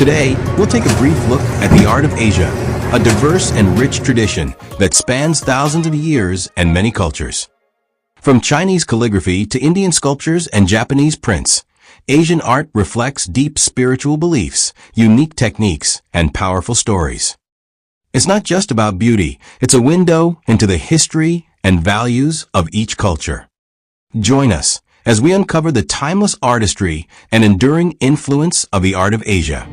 Today, we'll take a brief look at the art of Asia, a diverse and rich tradition that spans thousands of years and many cultures. From Chinese calligraphy to Indian sculptures and Japanese prints, Asian art reflects deep spiritual beliefs, unique techniques, and powerful stories. It's not just about beauty, it's a window into the history and values of each culture. Join us as we uncover the timeless artistry and enduring influence of the art of Asia.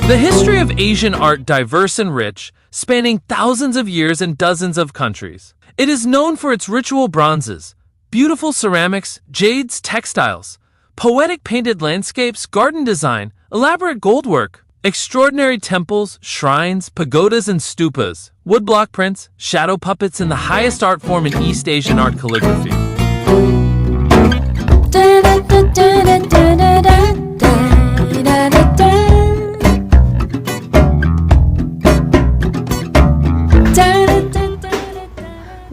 The history of Asian art diverse and rich, spanning thousands of years and dozens of countries. It is known for its ritual bronzes, beautiful ceramics, jades, textiles, poetic painted landscapes, garden design, elaborate goldwork, extraordinary temples, shrines, pagodas and stupas, woodblock prints, shadow puppets, and the highest art form in East Asian art calligraphy.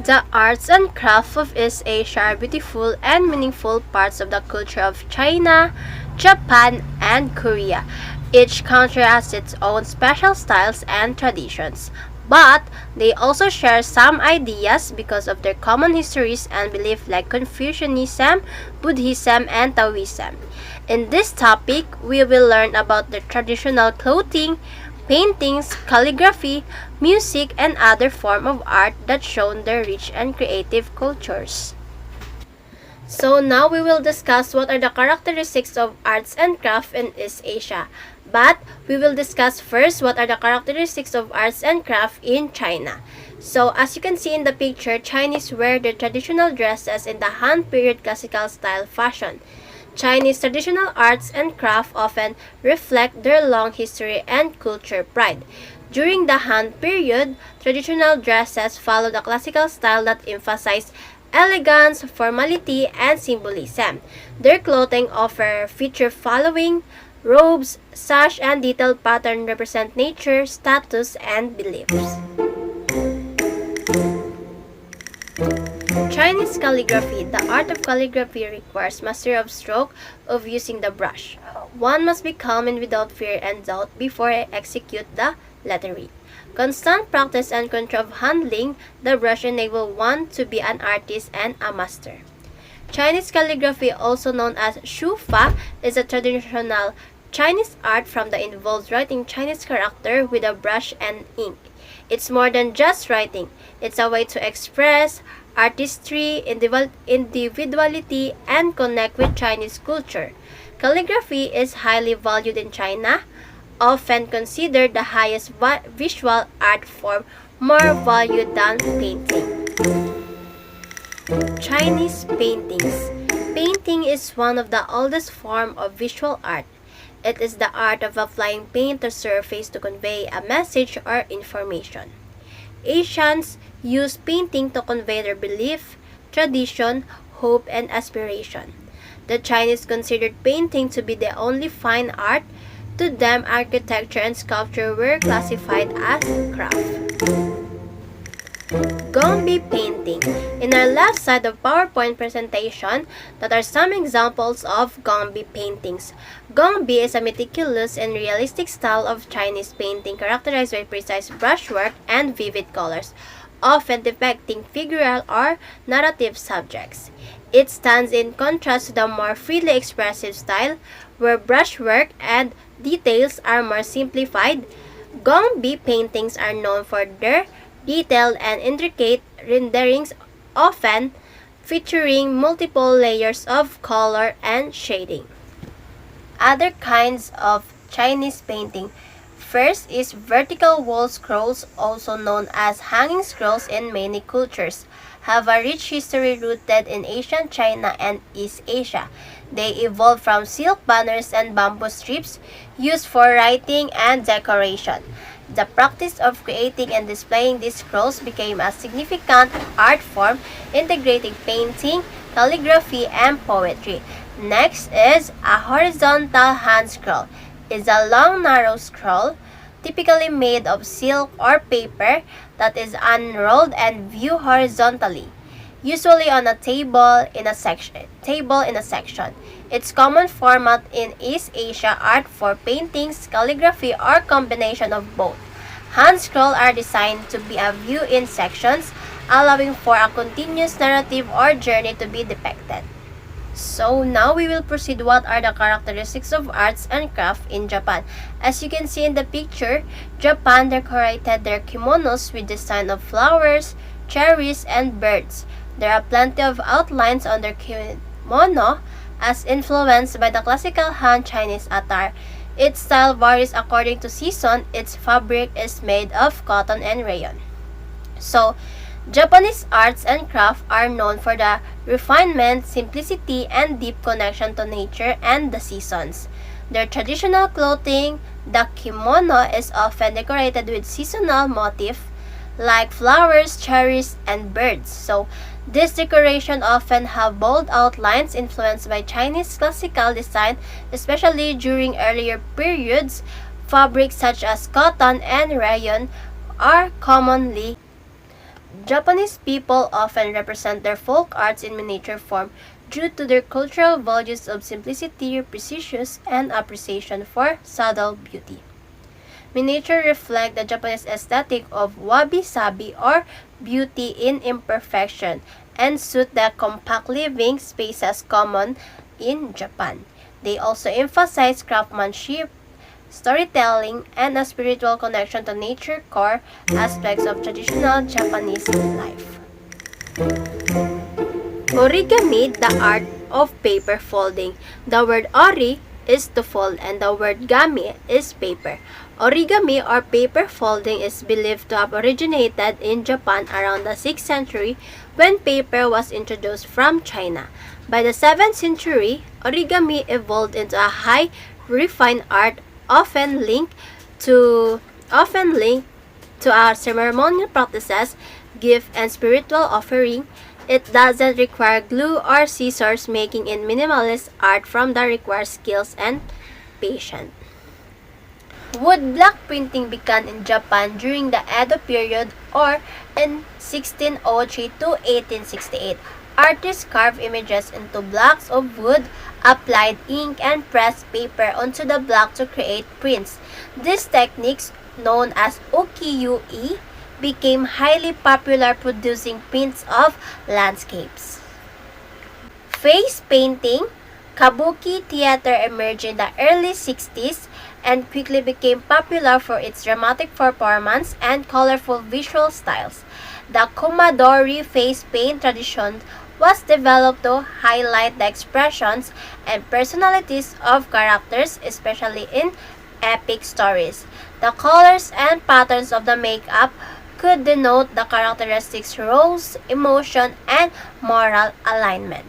The arts and crafts of East Asia are beautiful and meaningful parts of the culture of China, Japan, and Korea. Each country has its own special styles and traditions, but they also share some ideas because of their common histories and beliefs like Confucianism, Buddhism, and Taoism. In this topic, we will learn about the traditional clothing, paintings, calligraphy, music, and other forms of art that show their rich and creative cultures. So now we will discuss what are the characteristics of arts and craft in East Asia. But we will discuss first what are the characteristics of arts and craft in China. So as you can see in the picture, Chinese wear their traditional dresses in the Han period classical style fashion. Chinese traditional arts and craft often reflect their long history and culture pride. During the Han period, traditional dresses followed a classical style that emphasized elegance, formality, and symbolism. Their clothing offer feature following robes, sash, and detailed pattern represent nature, status, and beliefs. Chinese calligraphy. The art of calligraphy requires mastery of stroke of using the brush. One must be calm and without fear and doubt before I execute the lettering. Constant practice and control of handling the brush enable one to be an artist and a master. Chinese calligraphy, also known as Shufa, is a traditional Chinese art from that involves writing Chinese character with a brush and ink. It's more than just writing. It's a way to express artistry, individuality, and connect with Chinese culture. Calligraphy is highly valued in China, often considered the highest visual art form, more valued than painting. Chinese paintings. Painting is one of the oldest forms of visual art. It is the art of applying paint to surface to convey a message or information. Asians use painting to convey their belief, tradition, hope, and aspiration. The Chinese considered painting to be the only fine art. To them, architecture and sculpture were classified as craft. Gongbi painting. In our left side of PowerPoint presentation, that are some examples of Gongbi paintings. Gongbi is a meticulous and realistic style of Chinese painting characterized by precise brushwork and vivid colors, often depicting figural or narrative subjects. It stands in contrast to the more freely expressive style, where brushwork and details are more simplified. Gongbi paintings are known for their detailed and intricate renderings, often featuring multiple layers of color and shading. Other kinds of Chinese painting. First is vertical wall scrolls, also known as hanging scrolls in many cultures, have a rich history rooted in ancient China and East Asia. They evolved from silk banners and bamboo strips used for writing and decoration. The practice of creating and displaying these scrolls became a significant art form, integrating painting, calligraphy, and poetry. Next is a horizontal hand scroll. It's a long, narrow scroll, typically made of silk or paper, that is unrolled and viewed horizontally. usually on a table in a section. Its common format in East Asia art for paintings, calligraphy, or combination of both. Hand scroll are designed to be a view in sections, allowing for a continuous narrative or journey to be depicted. So now we will proceed what are the characteristics of arts and craft in Japan. As you can see in the picture, Japan decorated their kimonos with design of flowers, cherries, and birds. There are plenty of outlines on their kimono as influenced by the classical Han Chinese attire. Its style varies according to season. Its fabric is made of cotton and rayon. So, Japanese arts and craft are known for the refinement, simplicity, and deep connection to nature and the seasons. Their traditional clothing, the kimono, is often decorated with seasonal motifs like flowers, cherries, and birds. So, this decoration often have bold outlines influenced by Chinese classical design, especially during earlier periods. Fabrics such as cotton and rayon are commonly. Japanese people often represent their folk arts in miniature form due to their cultural values of simplicity, precision, and appreciation for subtle beauty. Miniature reflect the Japanese aesthetic of wabi-sabi or beauty in imperfection and suit the compact living spaces common in Japan. They also emphasize craftsmanship, storytelling, and a spiritual connection to nature core aspects of traditional Japanese life. Origami, the art of paper folding. The word ori is to fold and the word gami is paper. Origami or paper folding is believed to have originated in Japan around the 6th century when paper was introduced from China. By the 7th century, origami evolved into a high refined art often linked to our ceremonial practices, gift, and spiritual offering. It doesn't require glue or scissors, making it minimalist art from that requires skills and patience. Woodblock printing began in Japan during the Edo period or in 1603 to 1868. Artists carved images into blocks of wood, applied ink, and pressed paper onto the block to create prints. These techniques, known as ukiyo-e, became highly popular, producing prints of landscapes. Face painting. Kabuki theater emerged in the early 60s and quickly became popular for its dramatic performance and colorful visual styles. The Kumadori face paint tradition was developed to highlight the expressions and personalities of characters, especially in epic stories. The colors and patterns of the makeup could denote the characteristics, roles, emotion, and moral alignment.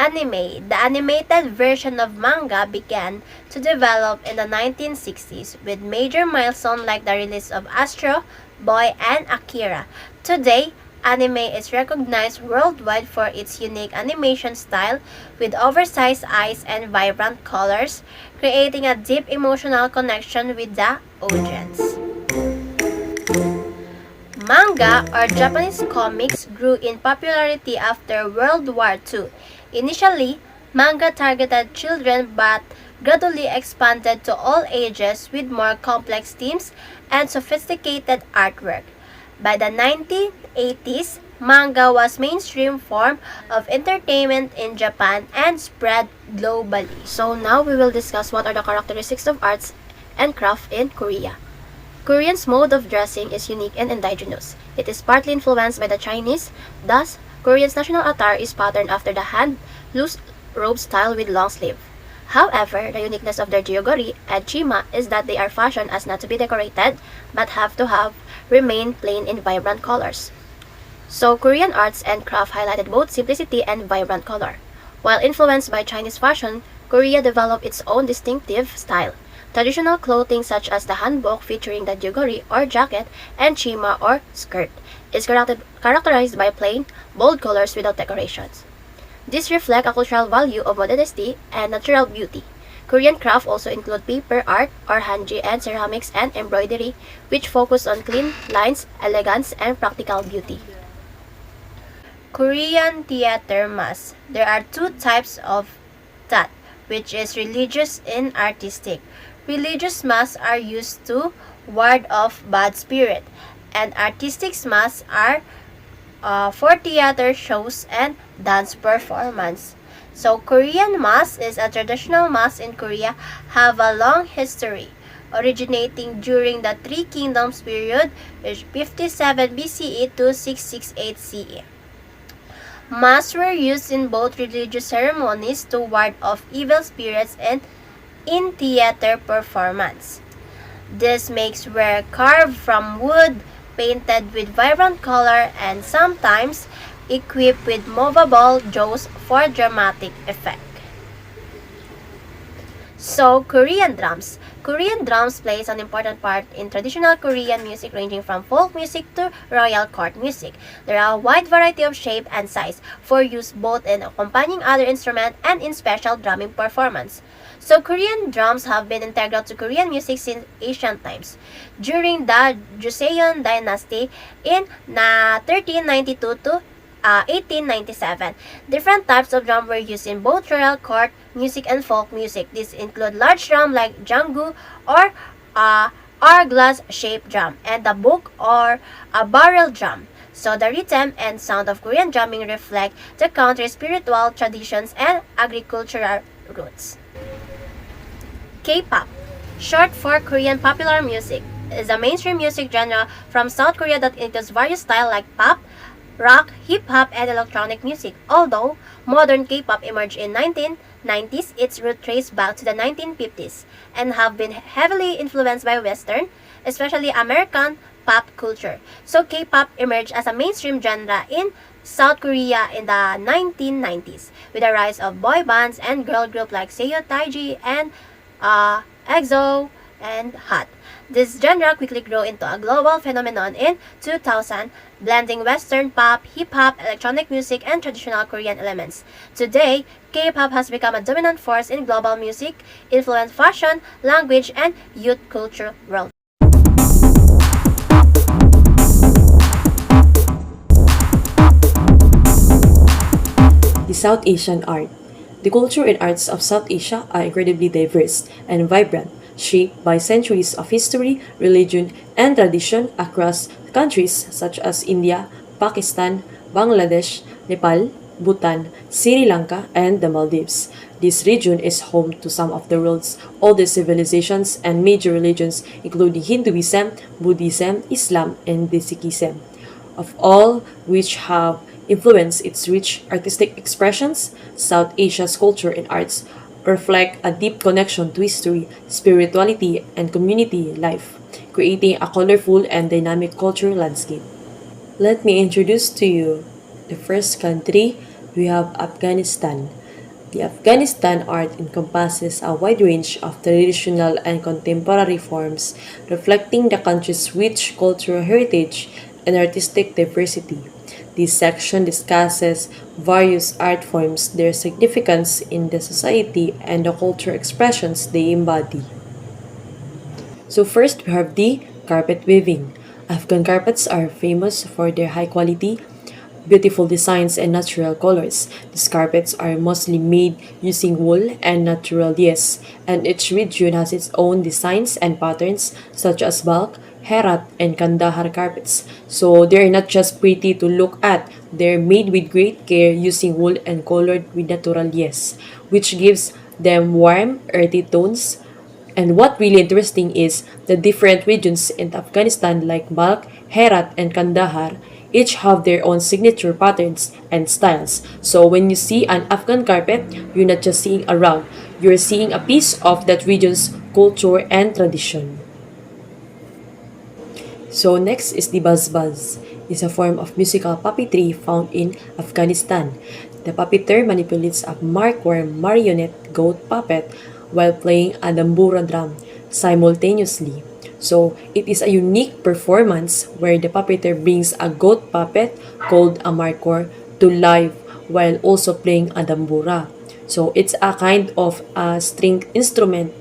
Anime. The animated version of manga began to develop in the 1960s with major milestones like the release of Astro Boy and Akira. Today, anime is recognized worldwide for its unique animation style with oversized eyes and vibrant colors, creating a deep emotional connection with the audience. Manga or Japanese comics grew in popularity after World War II. Initially, manga targeted children but gradually expanded to all ages with more complex themes and sophisticated artwork. By the 1980s, manga was mainstream form of entertainment in Japan and spread globally. So now we will discuss what are the characteristics of arts and craft in Korea. Koreans' mode of dressing is unique and indigenous. It is partly influenced by the Chinese, thus Koreans' national attire is patterned after the hand loose robe style with long sleeve. However, the uniqueness of their jyogori and chima is that they are fashioned as not to be decorated but have to remain plain in vibrant colors. So, Korean arts and craft highlighted both simplicity and vibrant color. While influenced by Chinese fashion, Korea developed its own distinctive style. Traditional clothing such as the hanbok featuring the jyogori or jacket and chima or skirt is characterized by plain, bold colors without decorations. These reflect a cultural value of modesty and natural beauty. Korean craft also include paper art or hanji and ceramics and embroidery, which focus on clean lines, elegance, and practical beauty. Korean theater mass. There are two types of that, which is religious and artistic. Religious mass are used to ward off bad spirit, and artistic mass are for theater shows and dance performance. So Korean mass is a traditional mass in Korea, have a long history, originating during the Three Kingdoms period, which 57 BCE to 668 CE. Mass were used in both religious ceremonies to ward off evil spirits and in theater performance. These makes were carved from wood, painted with vibrant color, and sometimes equipped with movable jaws for dramatic effect. So, Korean drums. Korean drums plays an important part in traditional Korean music ranging from folk music to royal court music. There are a wide variety of shape and size for use both in accompanying other instruments and in special drumming performance. So Korean drums have been integral to Korean music since ancient times. During the Joseon dynasty in 1392 to 1897. Different types of drum were used in both royal court music and folk music. These include large drum like jangu or hourglass-shaped drum and the buk or a barrel drum. So the rhythm and sound of Korean drumming reflect the country's spiritual traditions and agricultural roots. K-pop, short for Korean popular music, is a mainstream music genre from South Korea that includes various styles like pop, rock, hip-hop, and electronic music. Although modern K-pop emerged in 1990s, its root trace back to the 1950s and have been heavily influenced by Western, especially American pop culture. So K-pop emerged as a mainstream genre in South Korea in the 1990s with the rise of boy bands and girl groups like Seo Taiji and EXO and Hot. This genre quickly grew into a global phenomenon in 2000, blending Western pop, hip-hop, electronic music, and traditional Korean elements. Today, K-pop has become a dominant force in global music, influenced fashion, language, and youth culture world. The South Asian art. The culture and arts of South Asia are incredibly diverse and vibrant, shaped by centuries of history, religion, and tradition across countries such as India, Pakistan, Bangladesh, Nepal, Bhutan, Sri Lanka, and the Maldives. This region is home to some of the world's oldest civilizations and major religions, including Hinduism, Buddhism, Islam, and the Sikhism, of all which have influenced its rich artistic expressions. South Asia's culture and arts reflect a deep connection to history, spirituality, and community life, creating a colorful and dynamic cultural landscape. Let me introduce to you the first country. We have Afghanistan. The Afghanistan art encompasses a wide range of traditional and contemporary forms, reflecting the country's rich cultural heritage and artistic diversity. This section discusses various art forms, their significance in the society, and the cultural expressions they embody. So first, we have the carpet weaving. Afghan carpets are famous for their high quality, beautiful designs, and natural colors. These carpets are mostly made using wool and natural dyes, and each region has its own designs and patterns, such as Balkh, Herat, and Kandahar carpets. So they're not just pretty to look at, they're made with great care using wool and colored with natural dyes, which gives them warm, earthy tones. And what really interesting is the different regions in Afghanistan like Balkh, Herat, and Kandahar each have their own signature patterns and styles. So when you see an Afghan carpet, you're not just seeing a rug, you're seeing a piece of that region's culture and tradition. So next is the buzz. It's a form of musical puppetry found in Afghanistan. The puppeteer manipulates a markworm marionette goat puppet while playing a dambura drum simultaneously. So it is a unique performance where the puppeteer brings a goat puppet called a markor to life while also playing a dambura. So it's a kind of a string instrument,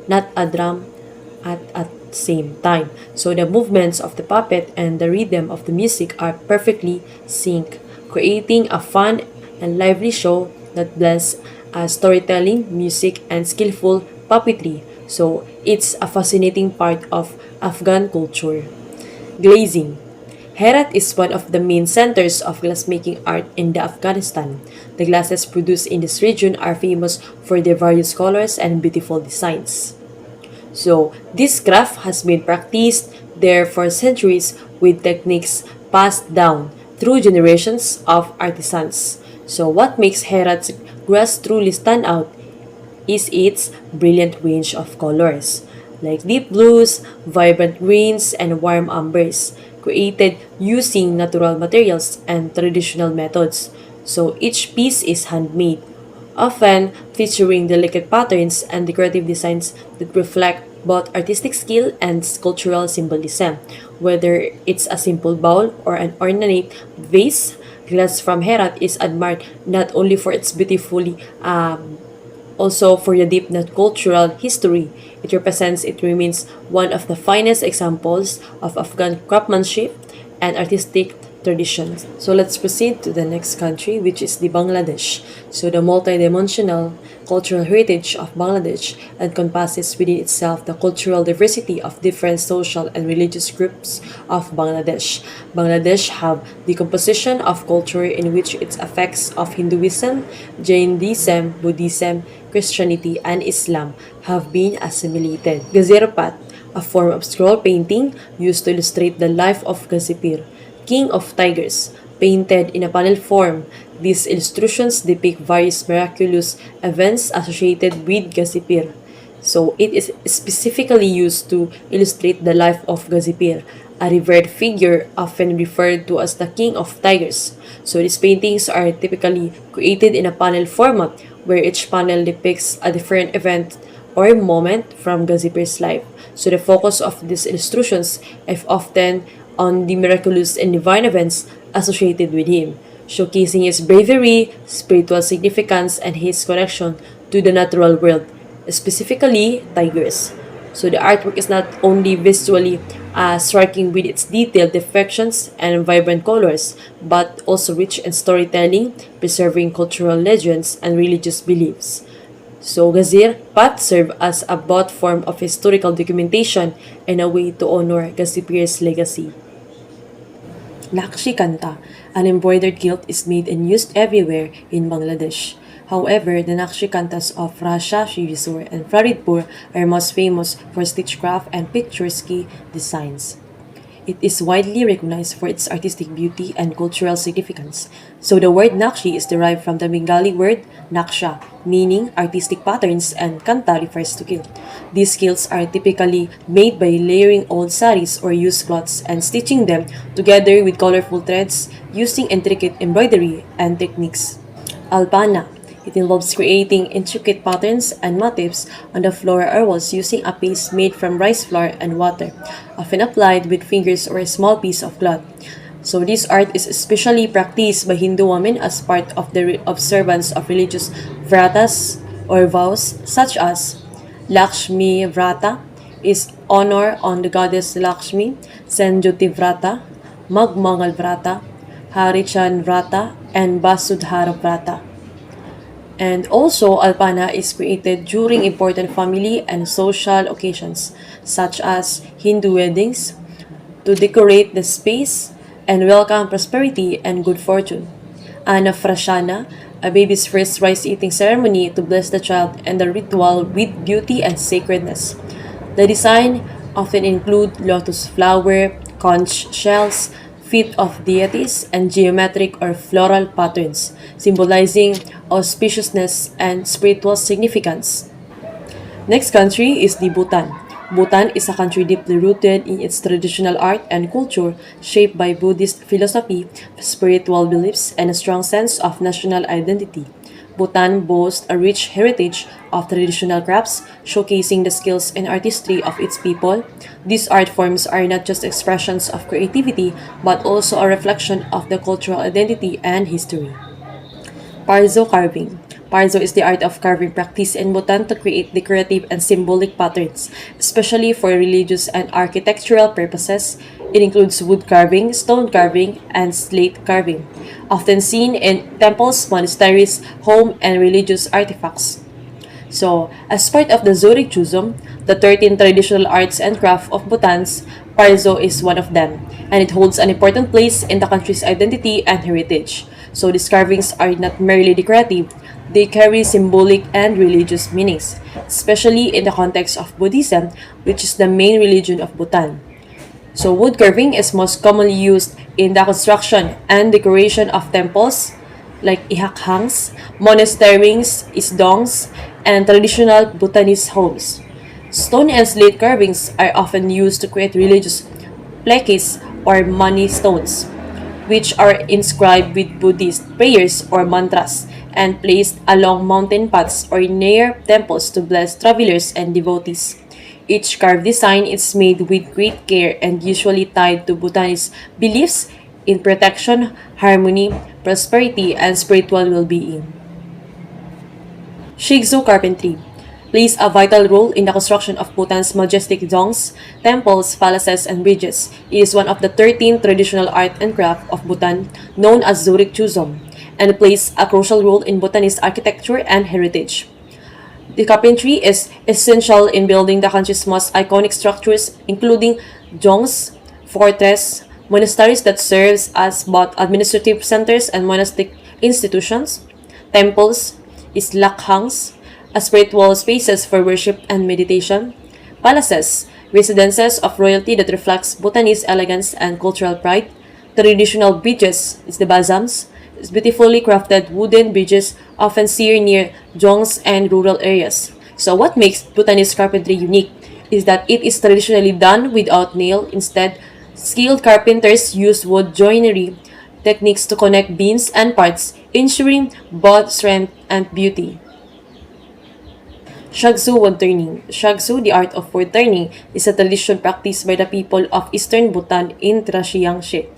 not a drum at same time. So the movements of the puppet and the rhythm of the music are perfectly synced creating a fun and lively show that blends storytelling, music, and skillful puppetry. So it's a fascinating part of Afghan culture. Glazing. Herat is one of the main centers of glassmaking art in the Afghanistan. The glasses produced in this region are famous for their various colors and beautiful designs. So, this craft has been practiced there for centuries with techniques passed down through generations of artisans. So, what makes Herat's glass truly stand out is its brilliant range of colors, like deep blues, vibrant greens, and warm ambers, created using natural materials and traditional methods. So each piece is handmade, often featuring delicate patterns and decorative designs that reflect both artistic skill and cultural symbolism. Whether it's a simple bowl or an ornate vase, glass from Herat is admired not only for its beautifully also for the deep cultural history it remains one of the finest examples of Afghan craftsmanship and artistic traditions. So let's proceed to the next country, which is the Bangladesh. So the multidimensional cultural heritage of Bangladesh encompasses within itself the cultural diversity of different social and religious groups of Bangladesh. Bangladesh have the composition of culture in which its effects of Hinduism, Jainism, Buddhism, Christianity, and Islam have been assimilated. Gazirpat, a form of scroll painting used to illustrate the life of Gazipir, king of tigers, painted in a panel form. These illustrations depict various miraculous events associated with Gazipir. So it is specifically used to illustrate the life of Gazipir, a revered figure often referred to as the king of tigers. So these paintings are typically created in a panel format where each panel depicts a different event or moment from Gazipir's life. So the focus of these illustrations is often on the miraculous and divine events associated with him, showcasing his bravery, spiritual significance, and his connection to the natural world, specifically tigers. So the artwork is not only visually striking with its detailed depictions and vibrant colors, but also rich in storytelling, preserving cultural legends and religious beliefs. So Gazir Pat served as a both form of historical documentation and a way to honor Gazipir's legacy. Nakshi Kanta, an embroidered kilt, is made and used everywhere in Bangladesh. However, the Nakshi Kantas of Rasha, Shivisur, and Faridpur are most famous for stitchcraft and picturesque designs. It is widely recognized for its artistic beauty and cultural significance. So the word Nakshi is derived from the Bengali word Naksha, meaning artistic patterns, and Kanta refers to kilt. These kilts are typically made by layering old saris or used cloths and stitching them together with colorful threads using intricate embroidery and techniques. Alpana. It involves creating intricate patterns and motifs on the floor or walls using a paste made from rice flour and water, often applied with fingers or a small piece of cloth. So this art is especially practiced by Hindu women as part of the observance of religious vratas or vows such as Lakshmi Vrata is honor on the goddess Lakshmi, Sanjoti Vrata, Magmangal Vrata, Harichan Vrata, and Basudhara Vrata. And also, Alpana is created during important family and social occasions, such as Hindu weddings, to decorate the space and welcome prosperity and good fortune. Anafrashana, a baby's first rice-eating ceremony to bless the child and the ritual with beauty and sacredness. The design often include lotus flower, conch shells, feet of deities, and geometric or floral patterns, symbolizing auspiciousness and spiritual significance. Next country is the Bhutan. Bhutan is a country deeply rooted in its traditional art and culture, shaped by Buddhist philosophy, spiritual beliefs, and a strong sense of national identity. Bhutan boasts a rich heritage of traditional crafts, showcasing the skills and artistry of its people. These art forms are not just expressions of creativity, but also a reflection of the cultural identity and history. Parzo carving. Parzo is the art of carving practiced in Bhutan to create decorative and symbolic patterns, especially for religious and architectural purposes. It includes wood carving, stone carving, and slate carving, often seen in temples, monasteries, home, and religious artifacts. So, as part of the Zurich Chusum, the 13 traditional arts and crafts of Bhutan's, Parzo is one of them, and it holds an important place in the country's identity and heritage. So, these carvings are not merely decorative, they carry symbolic and religious meanings, especially in the context of Buddhism, which is the main religion of Bhutan. So, wood carving is most commonly used in the construction and decoration of temples like ihakhangs, monasteries, isdongs, and traditional Bhutanese homes. Stone and slate carvings are often used to create religious plaques or money stones, which are inscribed with Buddhist prayers or mantras and placed along mountain paths or near temples to bless travelers and devotees. Each carved design is made with great care and usually tied to Bhutanese beliefs in protection, harmony, prosperity, and spiritual well-being. Shigzu carpentry plays a vital role in the construction of Bhutan's majestic dzongs, temples, palaces, and bridges. It is one of the 13 traditional art and craft of Bhutan known as Zurich Chusum, and plays a crucial role in Bhutanese architecture and heritage. The carpentry is essential in building the country's most iconic structures, including dzongs, fortress, monasteries that serves as both administrative centers and monastic institutions, temples, islakhangs, spiritual spaces for worship and meditation, palaces, residences of royalty that reflects Bhutanese elegance and cultural pride, traditional bridges, the basams, beautifully crafted wooden bridges often seen near dzongs and rural areas. So what makes Bhutanese carpentry unique is that it is traditionally done without nail. Instead, skilled carpenters use wood joinery techniques to connect beams and parts, ensuring both strength and beauty. Shagsu wood turning. Shagsu, the art of wood turning, is a tradition practiced by the people of eastern Bhutan in Trashiangche.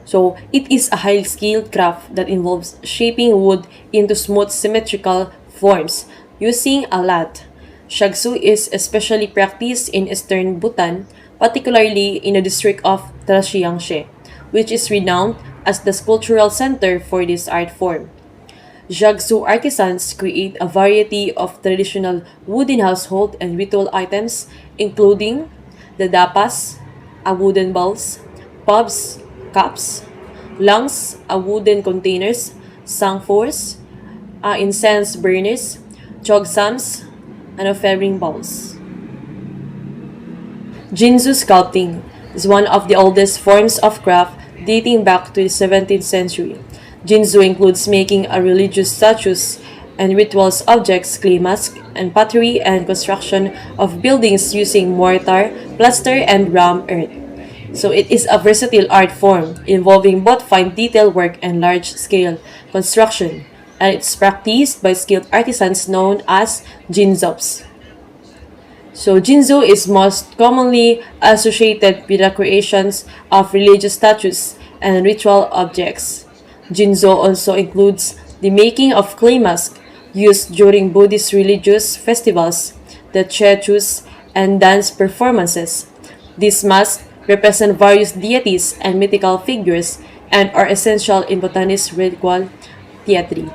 So, it is a highly skilled craft that involves shaping wood into smooth symmetrical forms using a lathe. Shagsu is especially practiced in eastern Bhutan, particularly in the district of Trashiangche, which is renowned as the cultural center for this art form. Shagsu artisans create a variety of traditional wooden household and ritual items, including the dapas, a wooden bowls, pubs, cups, lungs, a wooden containers, sangfors, incense burners, chogsams, and offering bowls. Jinzu sculpting is one of the oldest forms of craft dating back to the 17th century. Jinzu includes making a religious statues and rituals objects, clay masks, and pottery, and construction of buildings using mortar, plaster, and ram earth. So it is a versatile art form involving both fine detail work and large-scale construction, and it's practiced by skilled artisans known as jinzops. So jinzo is most commonly associated with the creations of religious statues and ritual objects. Jinzo also includes the making of clay masks used during Buddhist religious festivals, the chechus, and dance performances. These masks represent various deities and mythical figures and are essential in Bhutanese ritual theatre.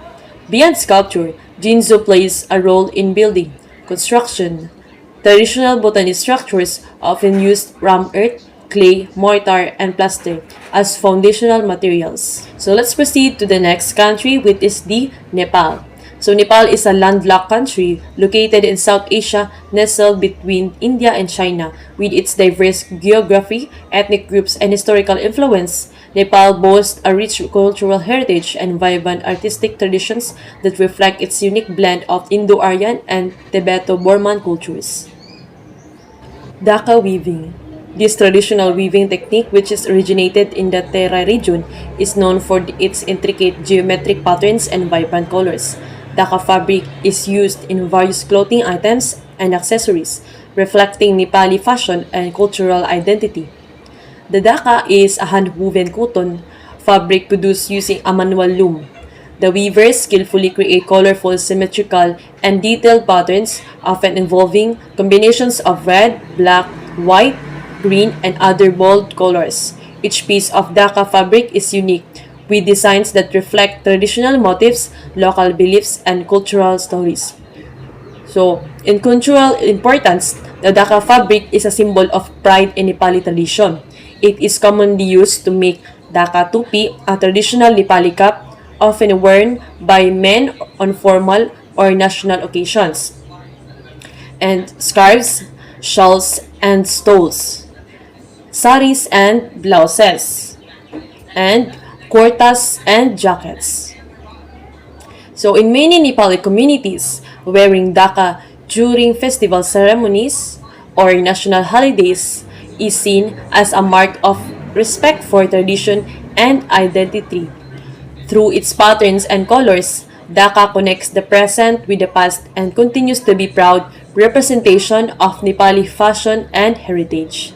Beyond sculpture, Jinzo plays a role in building, construction. Traditional Bhutanese structures often use ram earth, clay, mortar, and plaster as foundational materials. So let's proceed to the next country, which is the Nepal. So Nepal is a landlocked country located in South Asia, nestled between India and China. With its diverse geography, ethnic groups, and historical influence, Nepal boasts a rich cultural heritage and vibrant artistic traditions that reflect its unique blend of Indo-Aryan and Tibeto-Burman cultures. Dhaka weaving. This traditional weaving technique, which is originated in the Tera region, is known for its intricate geometric patterns and vibrant colors. Dhaka fabric is used in various clothing items and accessories, reflecting Nepali fashion and cultural identity. The dhaka is a hand-woven cotton fabric produced using a manual loom. The weavers skillfully create colorful, symmetrical, and detailed patterns, often involving combinations of red, black, white, green, and other bold colors. Each piece of Dhaka fabric is unique, with designs that reflect traditional motifs, local beliefs, and cultural stories. So, in cultural importance, the Dhaka fabric is a symbol of pride in Nepali tradition. It is commonly used to make Dhaka tupi, a traditional Nepali cap, often worn by men on formal or national occasions, and scarves, shawls, and stoles, saris and blouses, and kurtas and jackets. So in many Nepali communities, wearing dhaka during festival ceremonies or national holidays is seen as a mark of respect for tradition and identity. Through its patterns and colors, dhaka connects the present with the past and continues to be proud representation of Nepali fashion and heritage.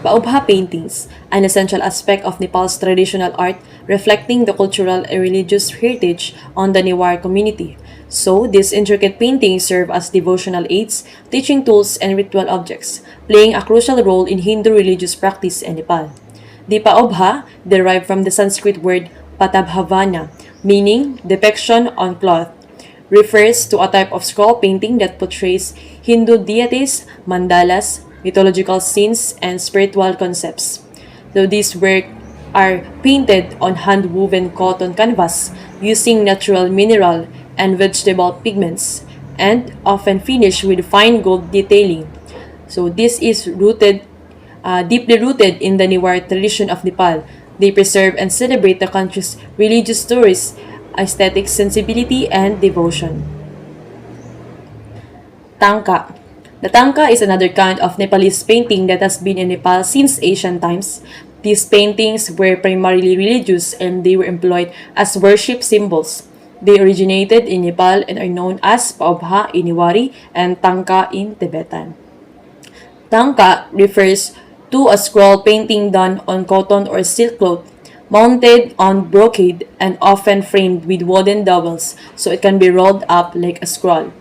Paubha paintings, an essential aspect of Nepal's traditional art, reflecting the cultural and religious heritage on the Newar community. So, these intricate paintings serve as devotional aids, teaching tools, and ritual objects, playing a crucial role in Hindu religious practice in Nepal. The paobha, derived from the Sanskrit word patabhavana, meaning depiction on cloth, refers to a type of scroll painting that portrays Hindu deities, mandalas, mythological scenes, and spiritual concepts. So these works are painted on hand-woven cotton canvas using natural mineral and vegetable pigments, and often finished with fine gold detailing. So this is deeply rooted in the Newar tradition of Nepal. They preserve and celebrate the country's religious stories, aesthetic sensibility, and devotion. Tangka. The tangka is another kind of Nepalese painting that has been in Nepal since ancient times. These paintings were primarily religious and they were employed as worship symbols. They originated in Nepal and are known as paobha in Newari and tangka in Tibetan. Tangka refers to a scroll painting done on cotton or silk cloth, mounted on brocade and often framed with wooden dowels so it can be rolled up like a scroll.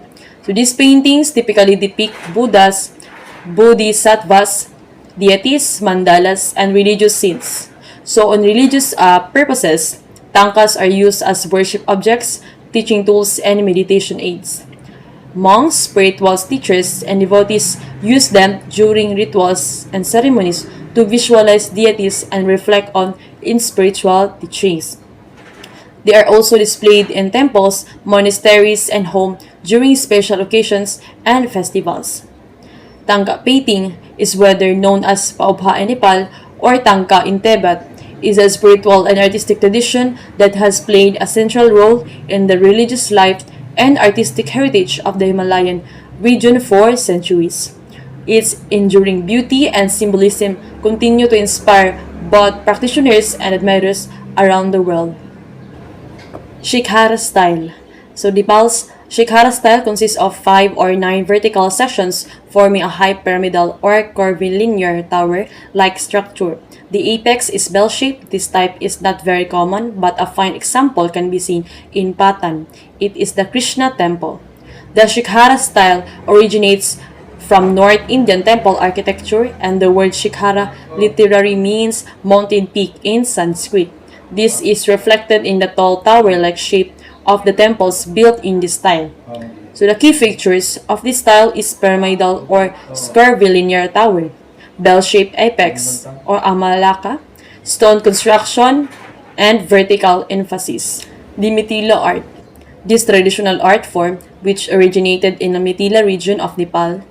So these paintings typically depict Buddhas, Bodhisattvas, deities, mandalas, and religious scenes. So on religious purposes, tangkas are used as worship objects, teaching tools, and meditation aids. Monks, spiritual teachers, and devotees use them during rituals and ceremonies to visualize deities and reflect on in spiritual teachings. They are also displayed in temples, monasteries, and home during special occasions and festivals. Tangka painting is whether known as paobha in Nepal or tangka in Tibet, is a spiritual and artistic tradition that has played a central role in the religious life and artistic heritage of the Himalayan region for centuries. Its enduring beauty and symbolism continue to inspire both practitioners and admirers around the world. Shikhara style. So Nepal's Shikhara style consists of 5 or 9 vertical sections forming a high pyramidal or curvilinear tower-like structure. The apex is bell-shaped. This type is not very common, but a fine example can be seen in Patan. It is the Krishna temple. The Shikhara style originates from North Indian temple architecture, and the word Shikhara literally means mountain peak in Sanskrit. This is reflected in the tall tower-like shape of the temples built in this style. So the key features of this style is pyramidal or curvilinear tower, bell-shaped apex or amalaka, stone construction, and vertical emphasis. The Mithila art. This traditional art form, which originated in the Mithila region of Nepal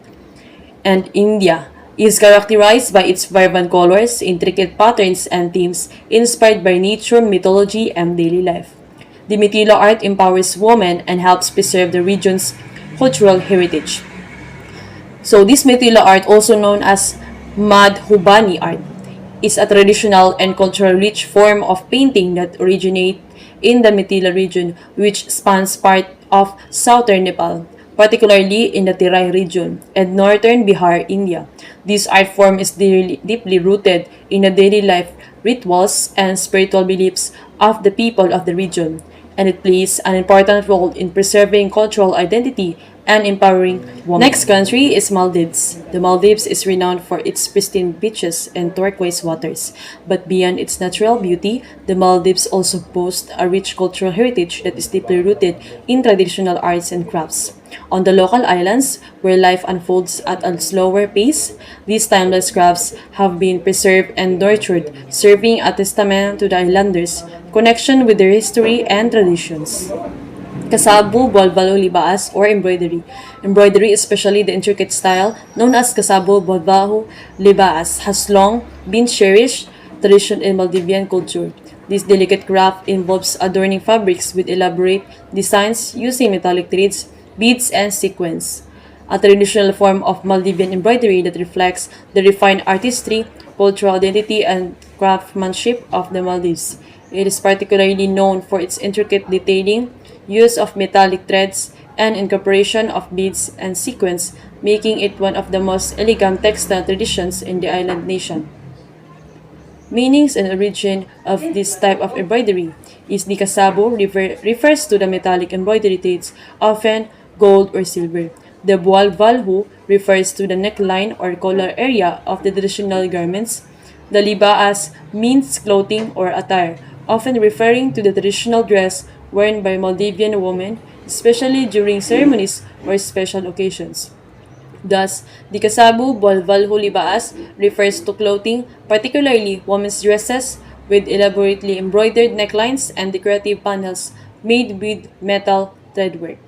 and India, is characterized by its vibrant colors, intricate patterns, and themes inspired by nature, mythology, and daily life. The Mithila art empowers women and helps preserve the region's cultural heritage. So this Mithila art, also known as Madhubani art, is a traditional and culturally rich form of painting that originates in the Mithila region, which spans part of southern Nepal, particularly in the Terai region and northern Bihar, India. This art form is deeply rooted in the daily life, rituals, and spiritual beliefs of the people of the region, and it plays an important role in preserving cultural identity and empowering women. Next country is Maldives. The Maldives is renowned for its pristine beaches and turquoise waters. But beyond its natural beauty, the Maldives also boasts a rich cultural heritage that is deeply rooted in traditional arts and crafts. On the local islands, where life unfolds at a slower pace, these timeless crafts have been preserved and nurtured, serving a testament to the islanders' connection with their history and traditions. Kasabo, Bolvalo, Libaas, or embroidery. Embroidery, especially the intricate style known as Kasabo, Bolvalo, Libaas, has long been cherished tradition in Maldivian culture. This delicate craft involves adorning fabrics with elaborate designs using metallic threads, beads, and sequins. A traditional form of Maldivian embroidery that reflects the refined artistry, cultural identity, and craftsmanship of the Maldives. It is particularly known for its intricate detailing, use of metallic threads, and incorporation of beads and sequins, making it one of the most elegant textile traditions in the island nation. Meanings and origin of this type of embroidery is the kasabo refers to the metallic embroidery threads, often gold or silver. The bual valhu refers to the neckline or collar area of the traditional garments. The libaas means clothing or attire, often referring to the traditional dress worn by Maldivian women, especially during ceremonies or special occasions. Thus, the Kasabu Bolvalhu Libaas refers to clothing, particularly women's dresses, with elaborately embroidered necklines and decorative panels made with metal threadwork.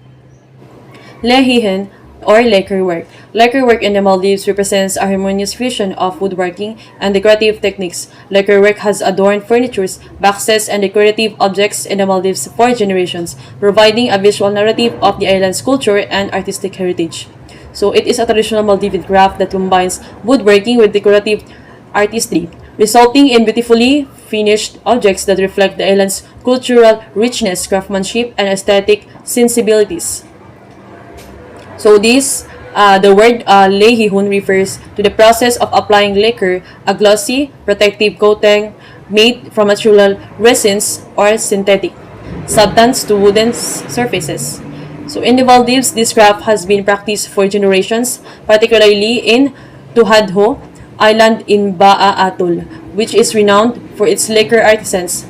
Lehihen or lacquer work. Lacquer work in the Maldives represents a harmonious fusion of woodworking and decorative techniques. Lacquer work has adorned furnitures, boxes, and decorative objects in the Maldives for generations, providing a visual narrative of the island's culture and artistic heritage. So it is a traditional Maldivian craft that combines woodworking with decorative artistry, resulting in beautifully finished objects that reflect the island's cultural richness, craftsmanship, and aesthetic sensibilities. So the word lehihun refers to the process of applying lacquer, a glossy, protective coating made from natural resins or synthetic substance to wooden surfaces. So in the Maldives, this craft has been practiced for generations, particularly in Tuhadho Island in Baa Atoll, which is renowned for its lacquer artisans.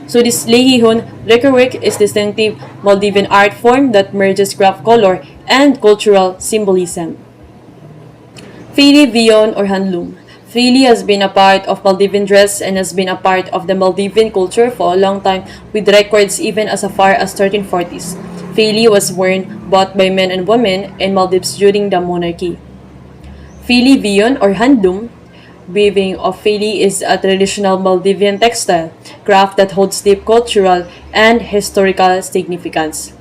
So this lehihun lacquer work is distinctive Maldivian art form that merges craft color and cultural symbolism. Fili Vion or handloom. Fili has been a part of Maldivian dress and has been a part of the Maldivian culture for a long time, with records even as far as 1340s. Fili was worn both by men and women in Maldives during the monarchy. Fili Vion or handloom, weaving of fili is a traditional Maldivian textile craft that holds deep cultural and historical significance.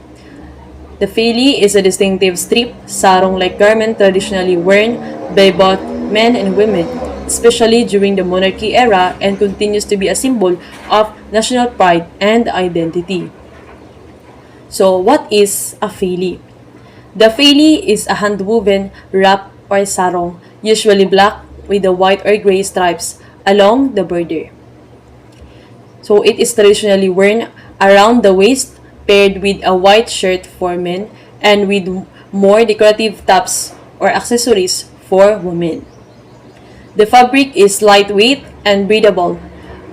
The fili is a distinctive strip, sarong-like garment traditionally worn by both men and women, especially during the monarchy era, and continues to be a symbol of national pride and identity. So, what is a fili? The fili is a hand-woven wrap or sarong, usually black with the white or gray stripes along the border. So, it is traditionally worn around the waist, paired with a white shirt for men and with more decorative tops or accessories for women. The fabric is lightweight and breathable,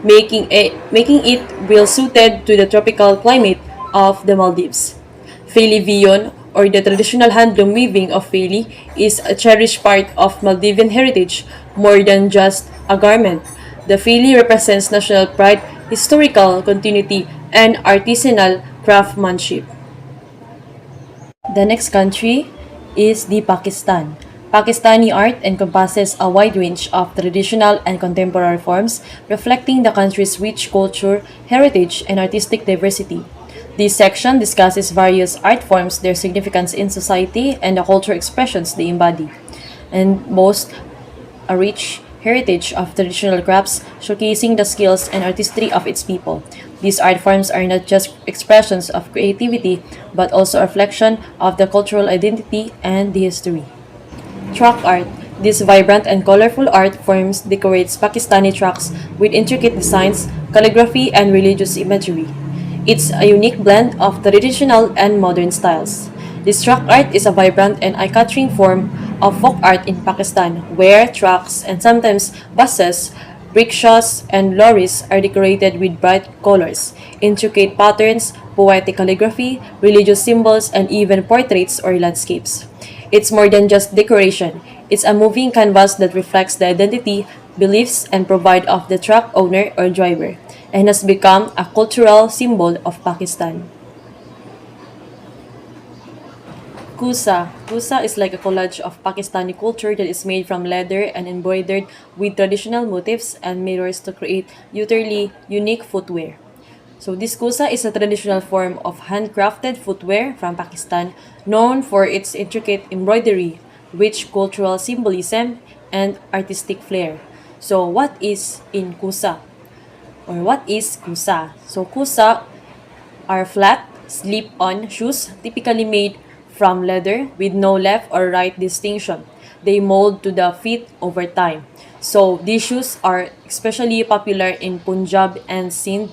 making it well suited to the tropical climate of the Maldives. Fili Vion, or the traditional handloom weaving of fili, is a cherished part of Maldivian heritage more than just a garment. The fili represents national pride, historical continuity, and artisanal craftsmanship. The next country is the Pakistan. Pakistani art encompasses a wide range of traditional and contemporary forms, reflecting the country's rich culture, heritage, and artistic diversity. This section discusses various art forms, their significance in society, and the cultural expressions they embody, and boast a rich heritage of traditional crafts, showcasing the skills and artistry of its people. These art forms are not just expressions of creativity, but also a reflection of the cultural identity and the history. Truck art. This vibrant and colorful art forms decorates Pakistani trucks with intricate designs, calligraphy, and religious imagery. It's a unique blend of traditional and modern styles. This truck art is a vibrant and eye-catching form of folk art in Pakistan, where trucks and sometimes buses, rickshaws, and lorries are decorated with bright colors, intricate patterns, poetic calligraphy, religious symbols, and even portraits or landscapes. It's more than just decoration. It's a moving canvas that reflects the identity, beliefs, and pride of the truck owner or driver, and has become a cultural symbol of Pakistan. Kusa. Kusa is like a collage of Pakistani culture that is made from leather and embroidered with traditional motifs and mirrors to create utterly unique footwear. So this kusa is a traditional form of handcrafted footwear from Pakistan known for its intricate embroidery, rich cultural symbolism, and artistic flair. So what is in kusa? Or what is kusa? So kusa are flat, slip-on shoes typically made from leather with no left or right distinction. They mold to the feet over time. So these shoes are especially popular in Punjab and Sindh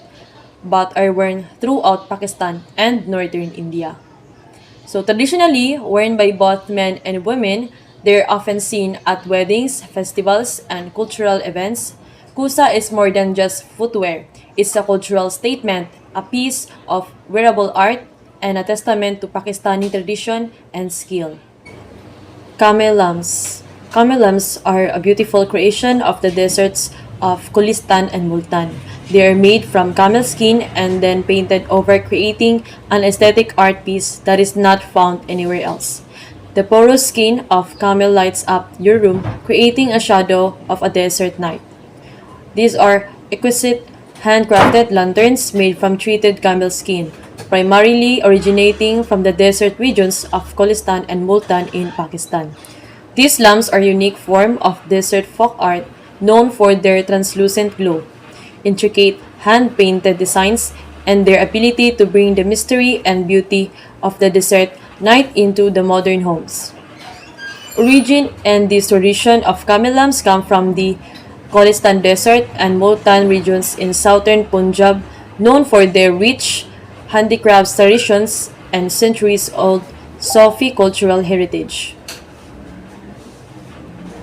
but are worn throughout Pakistan and northern India. So traditionally worn by both men and women, they're often seen at weddings, festivals, and cultural events. Kusa is more than just footwear. It's a cultural statement, a piece of wearable art, and a testament to Pakistani tradition and skill. Camel lamps. Camel lamps are a beautiful creation of the deserts of Kulistan and Multan. They are made from camel skin and then painted over, creating an aesthetic art piece that is not found anywhere else. The porous skin of camel lights up your room, creating a shadow of a desert night. These are exquisite handcrafted lanterns made from treated camel skin, primarily originating from the desert regions of Kholistan and Multan in Pakistan. These lamps are a unique form of desert folk art known for their translucent glow, intricate hand-painted designs, and their ability to bring the mystery and beauty of the desert night into the modern homes. Origin and this tradition of camel lamps come from the Kholistan Desert and Multan regions in southern Punjab, known for their rich handicrafts traditions and centuries-old Sufi cultural heritage.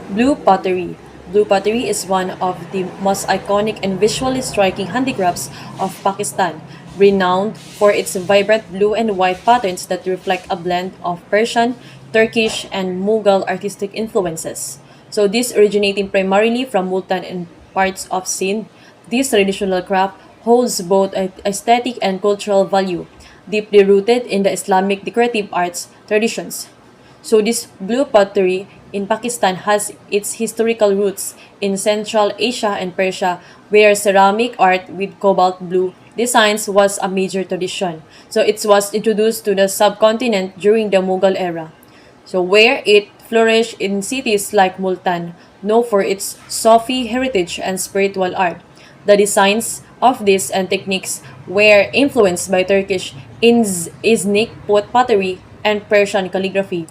Blue pottery. Blue pottery is one of the most iconic and visually striking handicrafts of Pakistan, renowned for its vibrant blue and white patterns that reflect a blend of Persian, Turkish, and Mughal artistic influences. So this originating primarily from Multan and parts of Sindh, this traditional craft holds both aesthetic and cultural value, deeply rooted in the Islamic decorative arts traditions. So this blue pottery in Pakistan has its historical roots in Central Asia and Persia, where ceramic art with cobalt blue designs was a major tradition. So it was introduced to the subcontinent during the Mughal era. So where it flourished in cities like Multan, known for its Sufi heritage and spiritual art. The designs of these and techniques were influenced by Turkish Iznik pottery and Persian calligraphy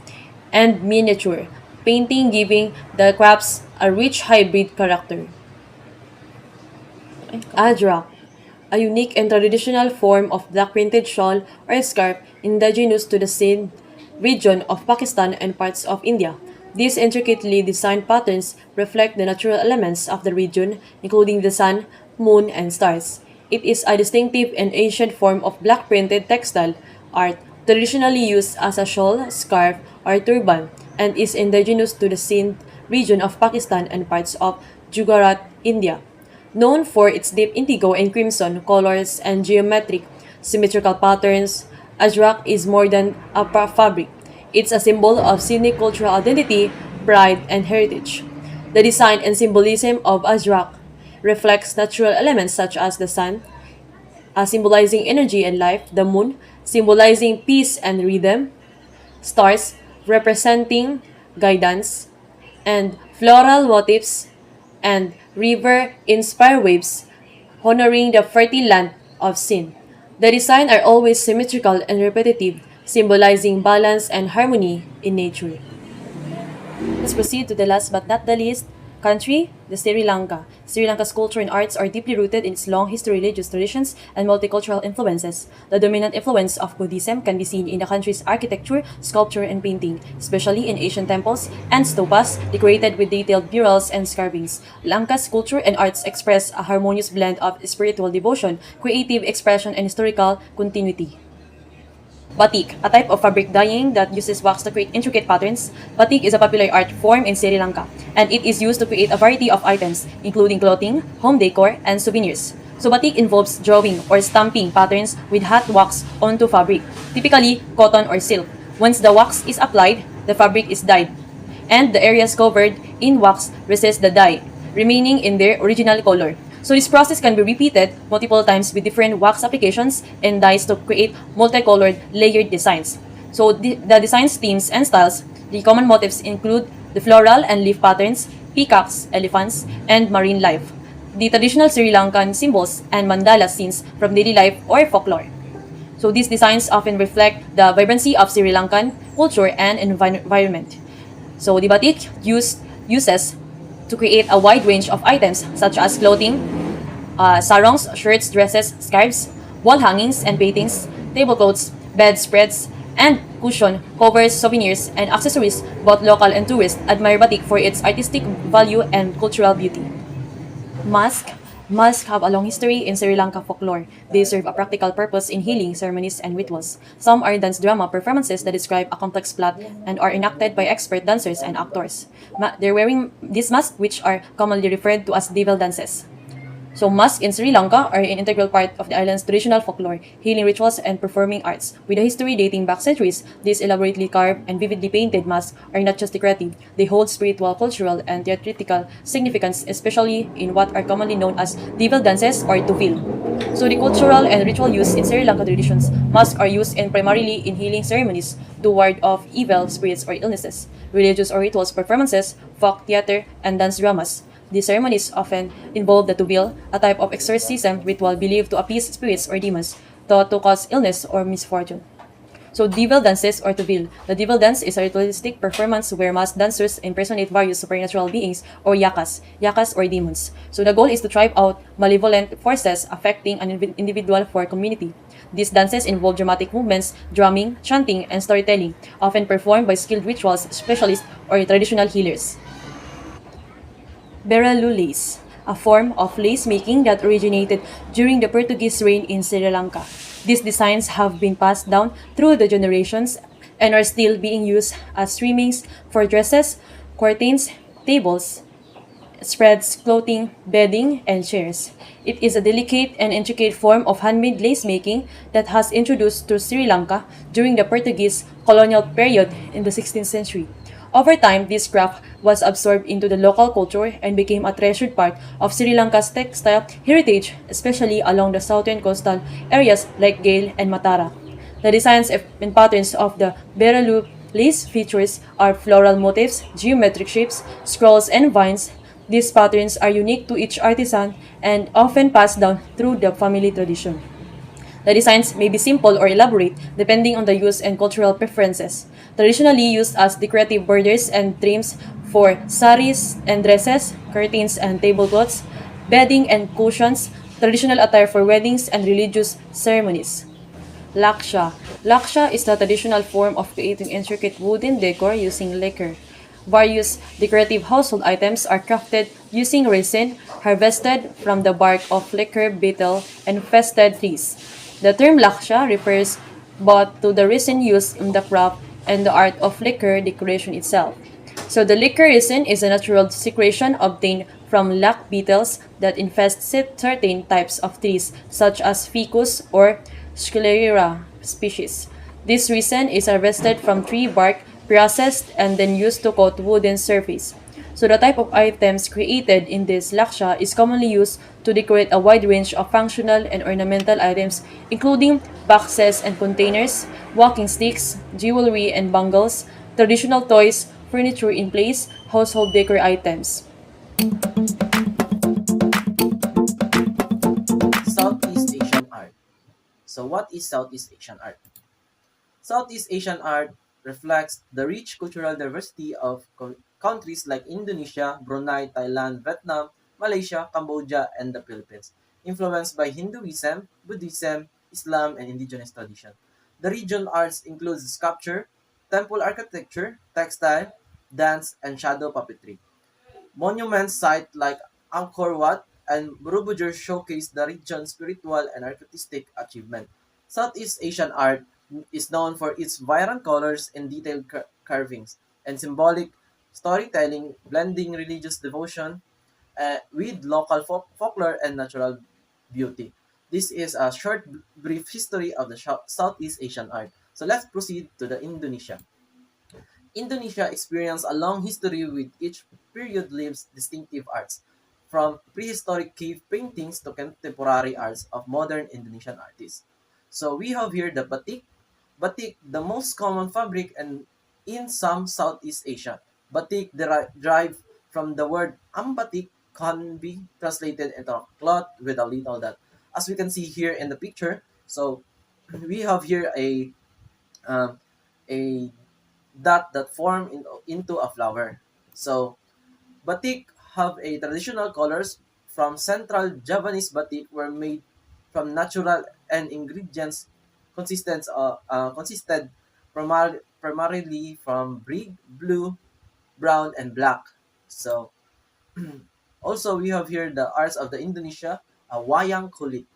and miniature painting, giving the crafts a rich hybrid character. Adrak, a unique and traditional form of black printed shawl or scarf indigenous to the Sindh region of Pakistan and parts of India. These intricately designed patterns reflect the natural elements of the region, including the sun, moon, and stars. It is a distinctive and ancient form of black printed textile art, traditionally used as a shawl, scarf, or turban, and is indigenous to the Sindh region of Pakistan and parts of Gujarat, India. Known for its deep indigo and crimson colors and geometric, symmetrical patterns, Ajrak is more than a fabric. It's a symbol of Sindhi cultural identity, pride, and heritage. The design and symbolism of Ajrak reflects natural elements such as the sun, symbolizing energy and life, the moon, symbolizing peace and rhythm, stars, representing guidance, and floral motifs, and river-inspired waves, honoring the fertile land of Sindh. The designs are always symmetrical and repetitive, symbolizing balance and harmony in nature. Let's proceed to the last but not the least, Country, the Sri Lanka. Sri Lanka's culture and arts are deeply rooted in its long history, religious traditions, and multicultural influences. The dominant influence of Buddhism can be seen in the country's architecture, sculpture, and painting, especially in ancient temples and stupas decorated with detailed murals and carvings. Lanka's culture and arts express a harmonious blend of spiritual devotion, creative expression, and historical continuity. Batik, a type of fabric dyeing that uses wax to create intricate patterns. Batik is a popular art form in Sri Lanka, and it is used to create a variety of items, including clothing, home decor, and souvenirs. So batik involves drawing or stamping patterns with hot wax onto fabric, typically cotton or silk. Once the wax is applied, the fabric is dyed, and the areas covered in wax resist the dye, remaining in their original color. So this process can be repeated multiple times with different wax applications and dyes to create multicolored layered designs. So the design's themes and styles, the common motifs include the floral and leaf patterns, peacocks, elephants, and marine life. The traditional Sri Lankan symbols and mandala scenes from daily life or folklore. So these designs often reflect the vibrancy of Sri Lankan culture and environment. So the batik uses to create a wide range of items such as clothing, sarongs, shirts, dresses, scarves, wall hangings and paintings, tablecloths, bedspreads, and cushion covers, souvenirs, and accessories. Both local and tourists admire batik for its artistic value and cultural beauty. Masks. Masks have a long history in Sri Lanka folklore. They serve a practical purpose in healing ceremonies and rituals. Some are dance drama performances that describe a complex plot and are enacted by expert dancers and actors. They're wearing these masks, which are commonly referred to as devil dances. So masks in Sri Lanka are an integral part of the island's traditional folklore, healing rituals, and performing arts. With a history dating back centuries, these elaborately carved and vividly painted masks are not just decorative. They hold spiritual, cultural, and theatrical significance, especially in what are commonly known as devil dances or tuvil. So the cultural and ritual use in Sri Lanka traditions, masks are used primarily in healing ceremonies to ward off evil spirits or illnesses, religious or rituals performances, folk theater, and dance dramas. These ceremonies often involve the tuvil, a type of exorcism ritual believed to appease spirits or demons, thought to cause illness or misfortune. So, devil dances or tuvil. The devil dance is a ritualistic performance where masked dancers impersonate various supernatural beings or yakas or demons. So, the goal is to drive out malevolent forces affecting an individual or community. These dances involve dramatic movements, drumming, chanting, and storytelling, often performed by skilled rituals specialists or traditional healers. Berelu lace, a form of lace making that originated during the Portuguese reign in Sri Lanka. These designs have been passed down through the generations and are still being used as trimmings for dresses, curtains, tables, spreads, clothing, bedding, and chairs. It is a delicate and intricate form of handmade lace making that has introduced to Sri Lanka during the Portuguese colonial period in the 16th century. Over time, this craft was absorbed into the local culture and became a treasured part of Sri Lanka's textile heritage, especially along the southern coastal areas like Gale and Matara. The designs and patterns of the Berelu lace features are floral motifs, geometric shapes, scrolls, and vines. These patterns are unique to each artisan and often passed down through the family tradition. The designs may be simple or elaborate depending on the use and cultural preferences. Traditionally used as decorative borders and trims for saris and dresses, curtains and tablecloths, bedding and cushions, traditional attire for weddings and religious ceremonies. Laksha. Laksha is the traditional form of creating intricate wooden decor using lacquer. Various decorative household items are crafted using resin harvested from the bark of lacquer beetle and infested trees. The term laksha refers both to the resin used in the craft and the art of lacquer decoration itself. So the lacquer resin is a natural secretion obtained from lac beetles that infest certain types of trees such as ficus or Sclera species. This resin is harvested from tree bark, processed, and then used to coat wooden surface. So the type of items created in this laksha is commonly used to decorate a wide range of functional and ornamental items, including boxes and containers, walking sticks, jewelry and bangles, traditional toys, furniture in place, household decor items. Southeast Asian art. So, what is Southeast Asian art? Southeast Asian art reflects the rich cultural diversity of countries like Indonesia, Brunei, Thailand, Vietnam, Malaysia, Cambodia, and the Philippines, influenced by Hinduism, Buddhism, Islam, and indigenous tradition. The region arts includes sculpture, temple architecture, textile, dance, and shadow puppetry. Monument sites like Angkor Wat and Borobudur showcase the region's spiritual and artistic achievement. Southeast Asian art is known for its vibrant colors and detailed carvings and symbolic storytelling, blending religious devotion with local folklore and natural beauty. This is a short, brief history of the Southeast Asian art. So let's proceed to the Indonesia. Indonesia experienced a long history with each period lives distinctive arts, from prehistoric cave paintings to contemporary arts of modern Indonesian artists. So we have here the batik. Batik, the most common fabric and in some Southeast Asia. Batik derived from the word ambatik can be translated into a cloth with a little dot. As we can see here in the picture, so we have here um, a that form into a flower. So batik have a traditional colors from central Javanese batik were made from natural and ingredients consisted primarily from brick, blue, brown, and black. So also we have here the arts of the Indonesia, wayang kulit.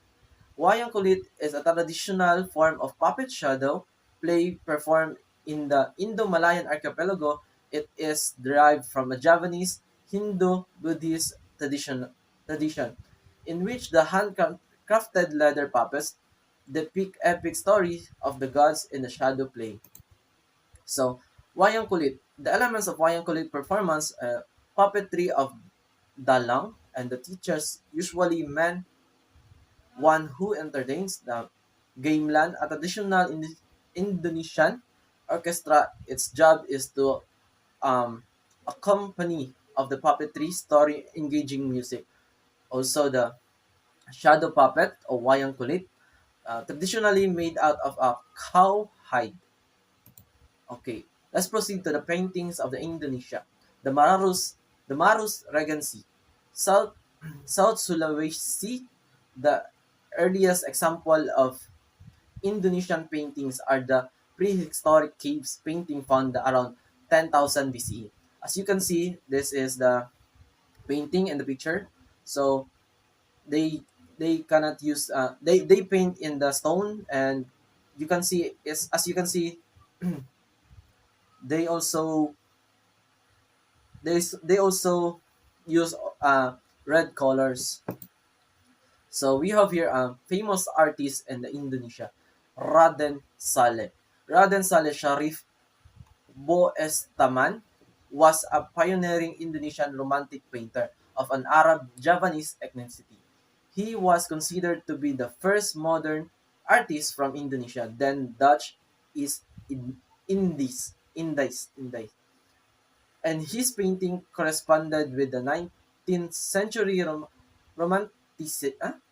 Wayang kulit is a traditional form of puppet shadow play performed in the Indo-Malayan archipelago. It is derived from a Javanese Hindu-Buddhist tradition, in which the handcrafted leather puppets depict epic stories of the gods in the shadow play. So, wayang kulit. The elements of wayang kulit performance, puppetry of dalang, and the teachers, usually men, one who entertains the gamelan, a traditional Indonesian orchestra. Its job is to accompany of the puppetry story engaging music. Also the shadow puppet or wayang kulit, traditionally made out of a cow hide. Okay, let's proceed to the paintings of the Indonesia. The Marus Regency. South South Sulawesi, the earliest example of Indonesian paintings are the prehistoric caves painting found around 10,000 BCE. As you can see, this is the painting in the picture. So they they cannot use they paint in the stone, and you can see is as you can see they also they also use red colors. So we have here a famous artist in the Indonesia, Raden Saleh. Raden Saleh Sharif Boestaman was a pioneering Indonesian romantic painter of an Arab Javanese ethnicity. He was considered to be the first modern artist from Indonesia, then Dutch East Indies, and his painting corresponded with the 19th century romanticism,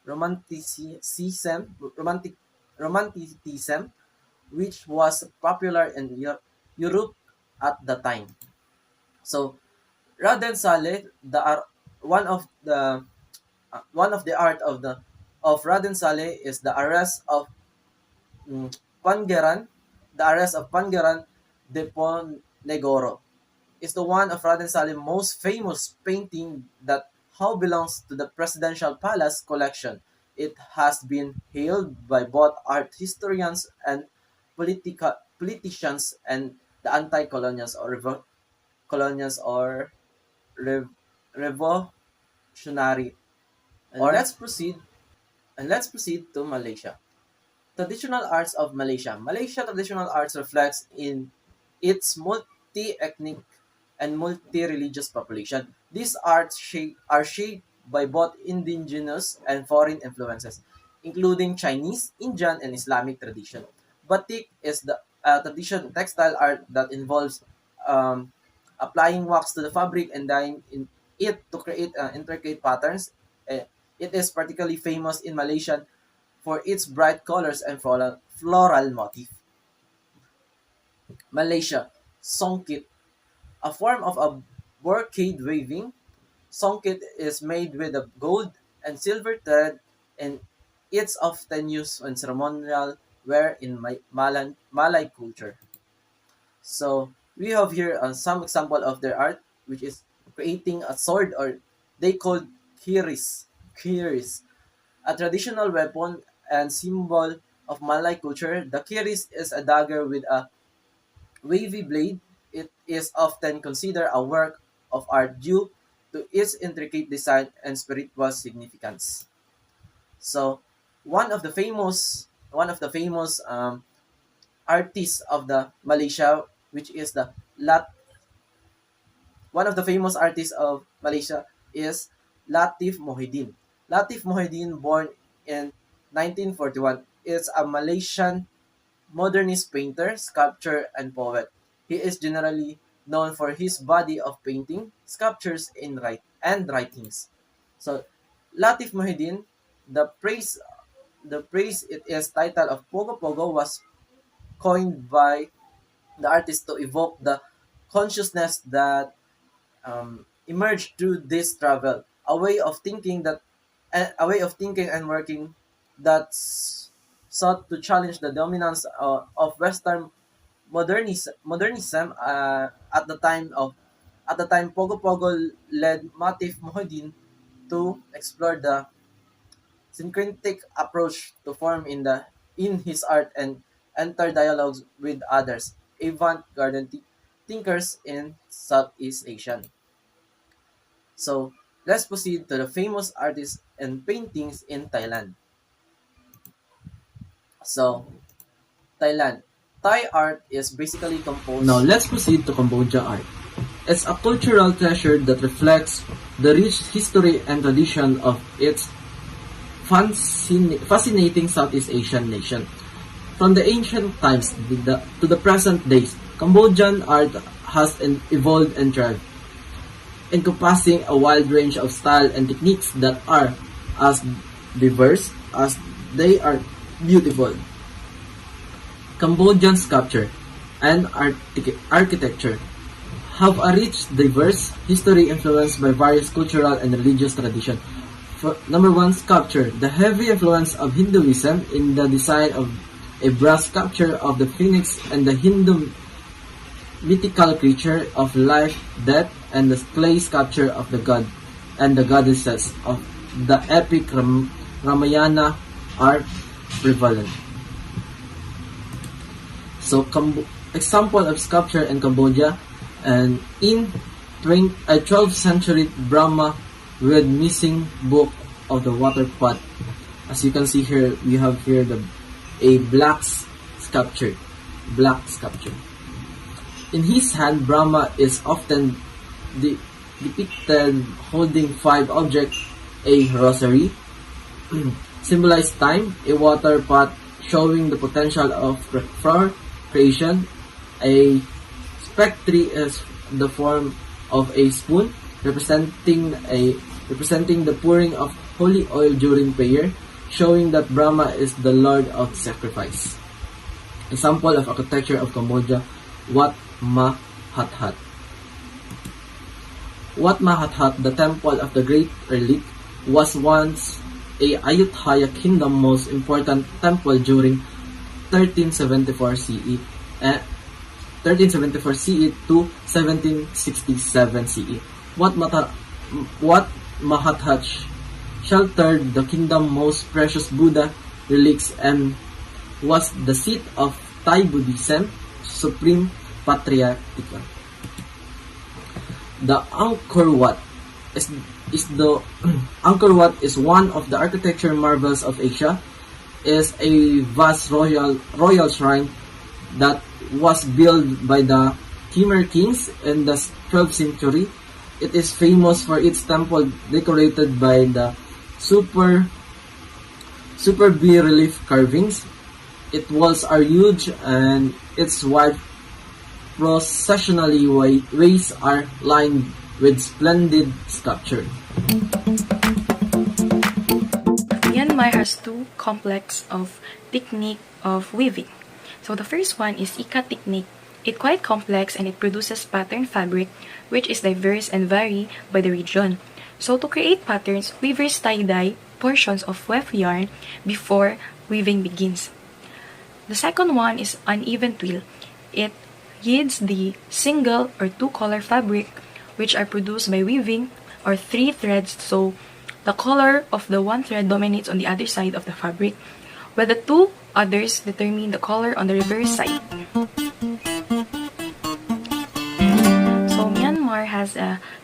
which was popular in Europe at the time. So Raden Saleh, one of the art of Raden Saleh is the arrest of mm, Pangeran, the arrest of Pangeran de Ponegoro. Is the one of Raden Saleh's most famous painting that how belongs to the Presidential Palace collection. It has been hailed by both art historians and politicians and the anti-colonials or colonials or rev- revolutionary. And let's proceed to Malaysia. Traditional arts of Malaysia. Malaysia traditional arts reflects in its multi-ethnic and multi-religious population. These arts are shaped by both indigenous and foreign influences, including Chinese, Indian, and Islamic tradition. Batik is the tradition textile art that involves um, applying wax to the fabric and dyeing in it to create intricate patterns. It is particularly famous in Malaysia for its bright colors and floral motif. Malaysia, songkit, a form of a brocade weaving. Songkit is made with a gold and silver thread, and it's often used in ceremonial wear in Malay culture. So we have here some example of their art, which is creating a sword, or they called kiris. Kiris, a traditional weapon and symbol of Malay culture. The kiris is a dagger with a wavy blade. It is often considered a work of art due to its intricate design and spiritual significance. So, one of the famous artists of the Malaysia, which is the Lat one of the famous artists of Malaysia is Latif Mohidin. Latif Mohidin, born in 1941, is a Malaysian modernist painter, sculptor, and poet. He is generally known for his body of painting, sculptures, and writings. So, Latif Mohidin, the praise, the praise it is title of Pogo Pogo was coined by the artist to evoke the consciousness that emerged through this travel, a way of thinking and working that's sought to challenge the dominance of Western modernism at the time Pogo Pogo led Matif Mohidin to explore the syncretic approach to form in his art and enter dialogues with others avant-garde thinkers in Southeast Asia. So let's proceed to the famous artists and paintings in Thailand. So Thailand. Thai art is basically composed. Now let's proceed to Cambodia art. It's a cultural treasure that reflects the rich history and tradition of its fascinating Southeast Asian nation. From the ancient times to the present days, Cambodian art has evolved and thrived, encompassing a wide range of style and techniques that are as diverse as they are beautiful. Cambodian sculpture and architecture have a rich, diverse history influenced by various cultural and religious traditions. Number one, sculpture. The heavy influence of Hinduism in the design of a brass sculpture of the phoenix and the Hindu mythical creature of life, death, and the clay sculpture of the god and the goddesses of the epic Ramayana are prevalent. So, example of sculpture in Cambodia, and in 12th century Brahma with missing book of the water pot. As you can see here, we have here a black sculpture. In his hand, Brahma is often depicted holding 5 objects: a rosary, symbolize time; a water pot showing the potential of flower creation; a spectre is the form of a spoon representing the pouring of holy oil during prayer, showing that Brahma is the lord of sacrifice. Example of architecture of Cambodia: Wat Mahathat. Wat Mahathat, the temple of the great elite, was once a Ayutthaya kingdom most important temple during 1374 CE to 1767 CE. Wat Mahathat sheltered the kingdom's most precious Buddha relics and was the seat of Thai Buddhism, supreme patriarchal. The Angkor Wat Angkor Wat is one of the architecture marvels of Asia. Is a vast royal shrine that was built by the Khmer kings in the 12th century. It is famous for its temple decorated by the super bas-relief carvings. Its walls are huge and its wide processionally ways are lined with splendid sculpture. Myanmar has 2 complex of technique of weaving. So the first one is Ikat technique, It's quite complex and it produces pattern fabric which is diverse and vary by the region. So to create patterns, weavers tie-dye portions of weft yarn before weaving begins. The second one is uneven twill. It yields the single or two-color fabric which are produced by weaving or three threads, so the color of the one thread dominates on the other side of the fabric, while the two others determine the color on the reverse side. So Myanmar has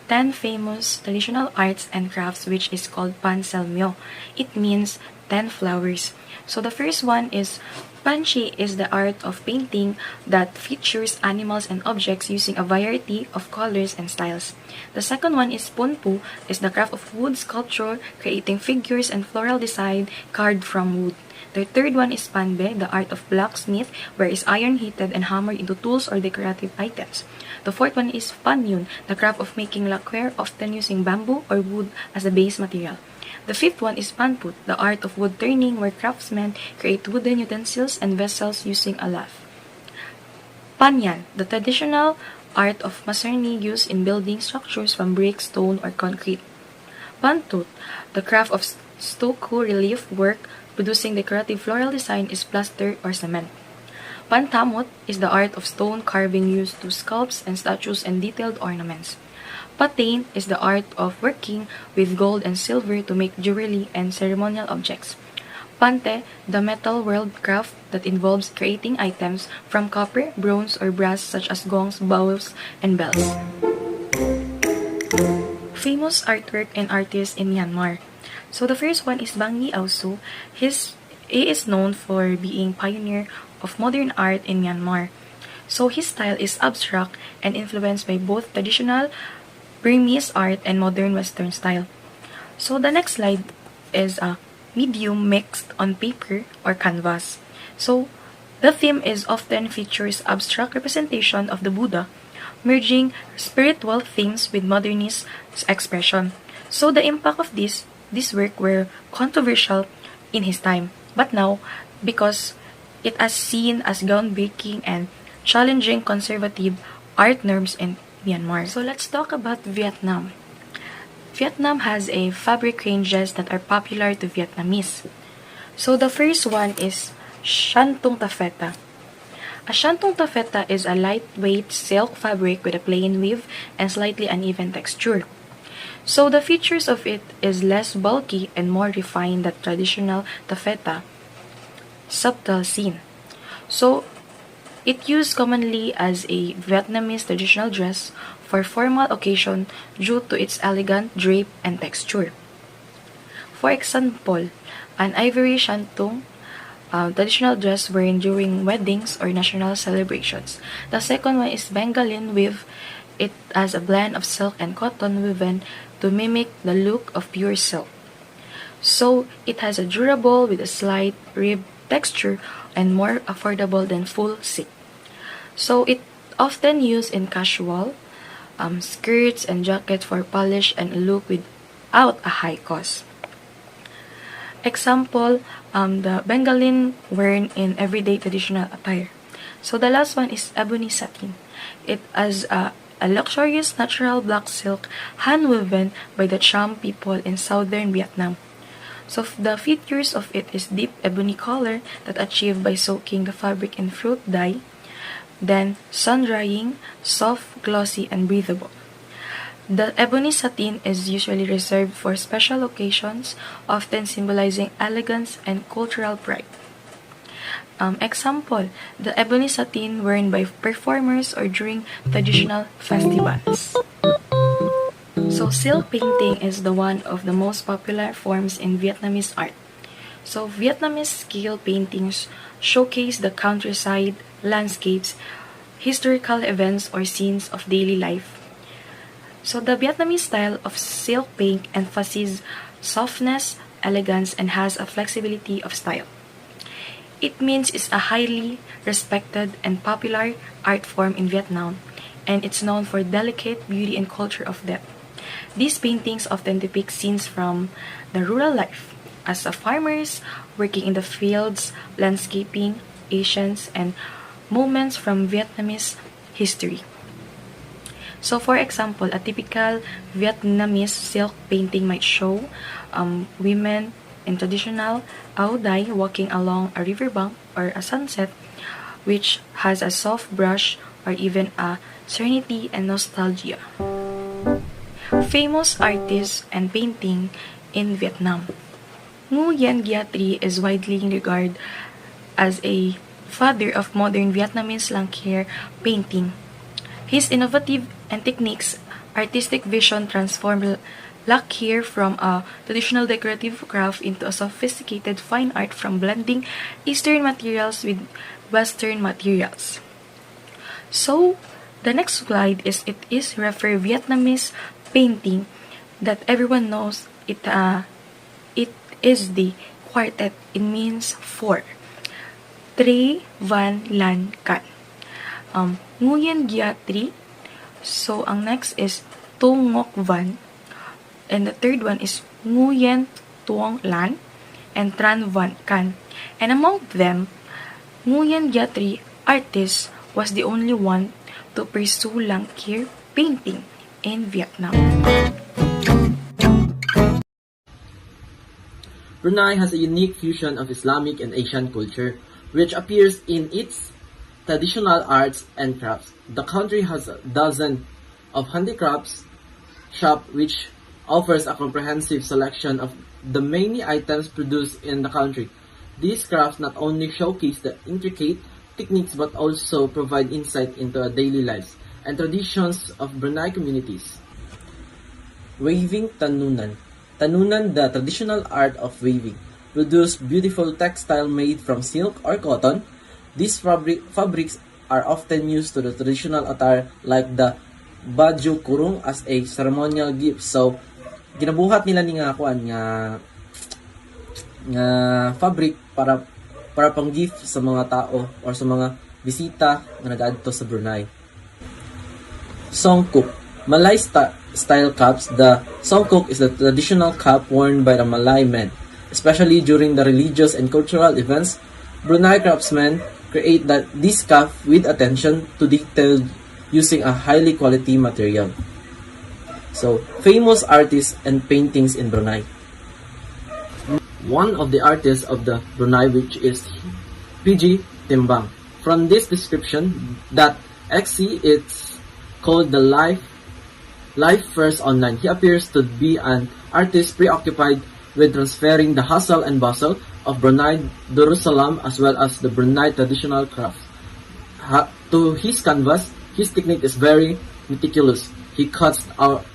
10 famous traditional arts and crafts which is called Panselmyo. It means 10 flowers. So the first one is Panchi is the art of painting that features animals and objects using a variety of colors and styles. The second one is Punpu is the craft of wood sculpture, creating figures and floral design carved from wood. The third one is Panbe, the art of blacksmith, where is iron heated and hammered into tools or decorative items. The fourth one is Panyun, the craft of making lacquer, often using bamboo or wood as the base material. The fifth one is Panput, the art of wood turning, where craftsmen create wooden utensils and vessels using a lathe. Panyan, the traditional art of masonry used in building structures from brick, stone, or concrete. Pantut, the craft of stucco relief work producing decorative floral design is plaster or cement. Pantamot is the art of stone carving used to sculpt and statues and detailed ornaments. Patain is the art of working with gold and silver to make jewelry and ceremonial objects. Pante, the metal world craft that involves creating items from copper, bronze, or brass such as gongs, bows, and bells. Famous artwork and artists in Myanmar. So the first one is Bang Ni-Aosu. He is known for being pioneer of modern art in Myanmar. So his style is abstract and influenced by both traditional Burmese art and modern Western style. So the next slide is a medium mixed on paper or canvas. So the theme is often features abstract representation of the Buddha, merging spiritual themes with modernist expression. So the impact of this work were controversial in his time, but now because it is seen as groundbreaking and challenging conservative art norms in Myanmar. So let's talk about Vietnam. Vietnam has a fabric ranges that are popular to Vietnamese. So the first one is Shantung Taffeta. A Shantung Taffeta is a lightweight silk fabric with a plain weave and slightly uneven texture. So the features of it is less bulky and more refined than traditional taffeta, subtle scene. So it used commonly as a Vietnamese traditional dress for formal occasion due to its elegant drape and texture. For example, an ivory shantung traditional dress worn during weddings or national celebrations. The second one is Bengalin with it as a blend of silk and cotton woven to mimic the look of pure silk. So it has a durable with a slight rib texture and more affordable than full silk. So it often used in casual skirts and jackets for polish and a look without a high cost. Example, the Bengalin worn in everyday traditional attire. So the last one is ebony satin. It has a luxurious natural black silk hand-woven by the Cham people in southern Vietnam. So the features of it is deep ebony color that achieved by soaking the fabric in fruit dye, then sun-drying, soft, glossy, and breathable. The ebony satin is usually reserved for special occasions, often symbolizing elegance and cultural pride. Example, the ebony satin worn by performers or during traditional festivals. So silk painting is the one of the most popular forms in Vietnamese art. So Vietnamese scale paintings showcase the countryside, landscapes, historical events, or scenes of daily life. So the Vietnamese style of silk paint emphasizes softness, elegance, and has a flexibility of style. It means it's a highly respected and popular art form in Vietnam, and it's known for delicate beauty and culture of depth. These paintings often depict scenes from the rural life, as a farmers working in the fields, landscaping, Asians, and moments from Vietnamese history. So for example, a typical Vietnamese silk painting might show women in traditional ao dai walking along a riverbank or a sunset, which has a soft brush or even a serenity and nostalgia. Famous artists and painting in Vietnam. Nguyen Gia Tri is widely regarded as a father of modern Vietnamese lacquer painting. His innovative and techniques, artistic vision transformed lacquer from a traditional decorative craft into a sophisticated fine art from blending Eastern materials with Western materials. So, the next slide is refer Vietnamese painting that everyone knows it is the quartet. It means four. Tre Van Lan Can. Nguyen Gia Tri. So, ang next is To Ngoc Van. And the third one is Nguyen Tuong Lan and Tran Van Can. And among them, Nguyen Gia Tri, artist, was the only one to pursue lacquer painting in Vietnam. Brunei has a unique fusion of Islamic and Asian culture, which appears in its traditional arts and crafts. The country has a dozen of handicrafts shop which offers a comprehensive selection of the many items produced in the country. These crafts not only showcase the intricate techniques but also provide insight into our daily lives and traditions of Brunei communities. Waving Tanunan. Tanunan, the traditional art of waving, produce beautiful textile made from silk or cotton. These fabrics are often used to the traditional attire like the baju kurung as a ceremonial gift. So, ginabuhat nila ni nga kuan nga fabric para pang gift sa mga tao or sa mga bisita nga nag-adto sa Brunei. Songkok. Malay style caps. The songkok is the traditional cap worn by the Malay men, especially during the religious and cultural events. Brunei craftsmen create this cap with attention to detail using a highly quality material. So, famous artists and paintings in Brunei. One of the artists of the Brunei, which is PG Timbang. From this description, that XC is called the life first online. He appears to be an artist preoccupied with transferring the hustle and bustle of Brunei Darussalam as well as the Brunei traditional crafts. To his canvas, his technique is very meticulous. He cuts out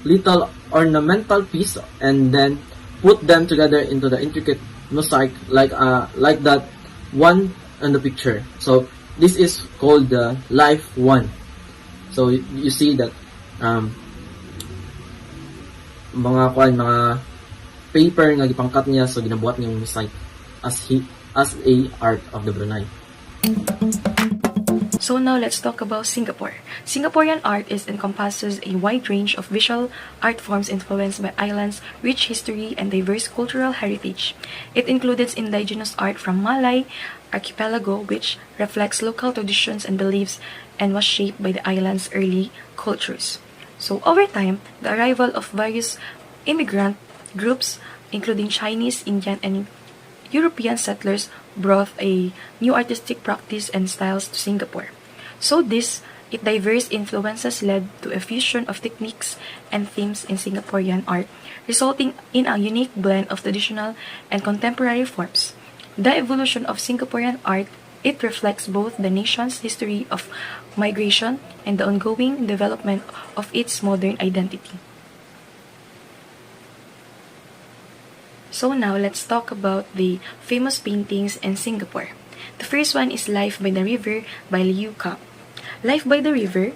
little ornamental piece and then put them together into the intricate mosaic like that one in the picture. So this is called the life one. So you see that mga paper nga gipangkat niya, so ginabuhat niya yung mosaic as a art of the Brunei. So now let's talk about Singapore. Singaporean art encompasses a wide range of visual art forms influenced by islands' rich history and diverse cultural heritage. It includes indigenous art from Malay archipelago, which reflects local traditions and beliefs and was shaped by the island's early cultures. So over time, the arrival of various immigrant groups, including Chinese, Indian, and European settlers, brought a new artistic practice and styles to Singapore. So diverse influences led to a fusion of techniques and themes in Singaporean art, resulting in a unique blend of traditional and contemporary forms. The evolution of Singaporean art, it reflects both the nation's history of migration and the ongoing development of its modern identity. So now let's talk about the famous paintings in Singapore. The first one is Life by the River by Liu Kang. Life by the River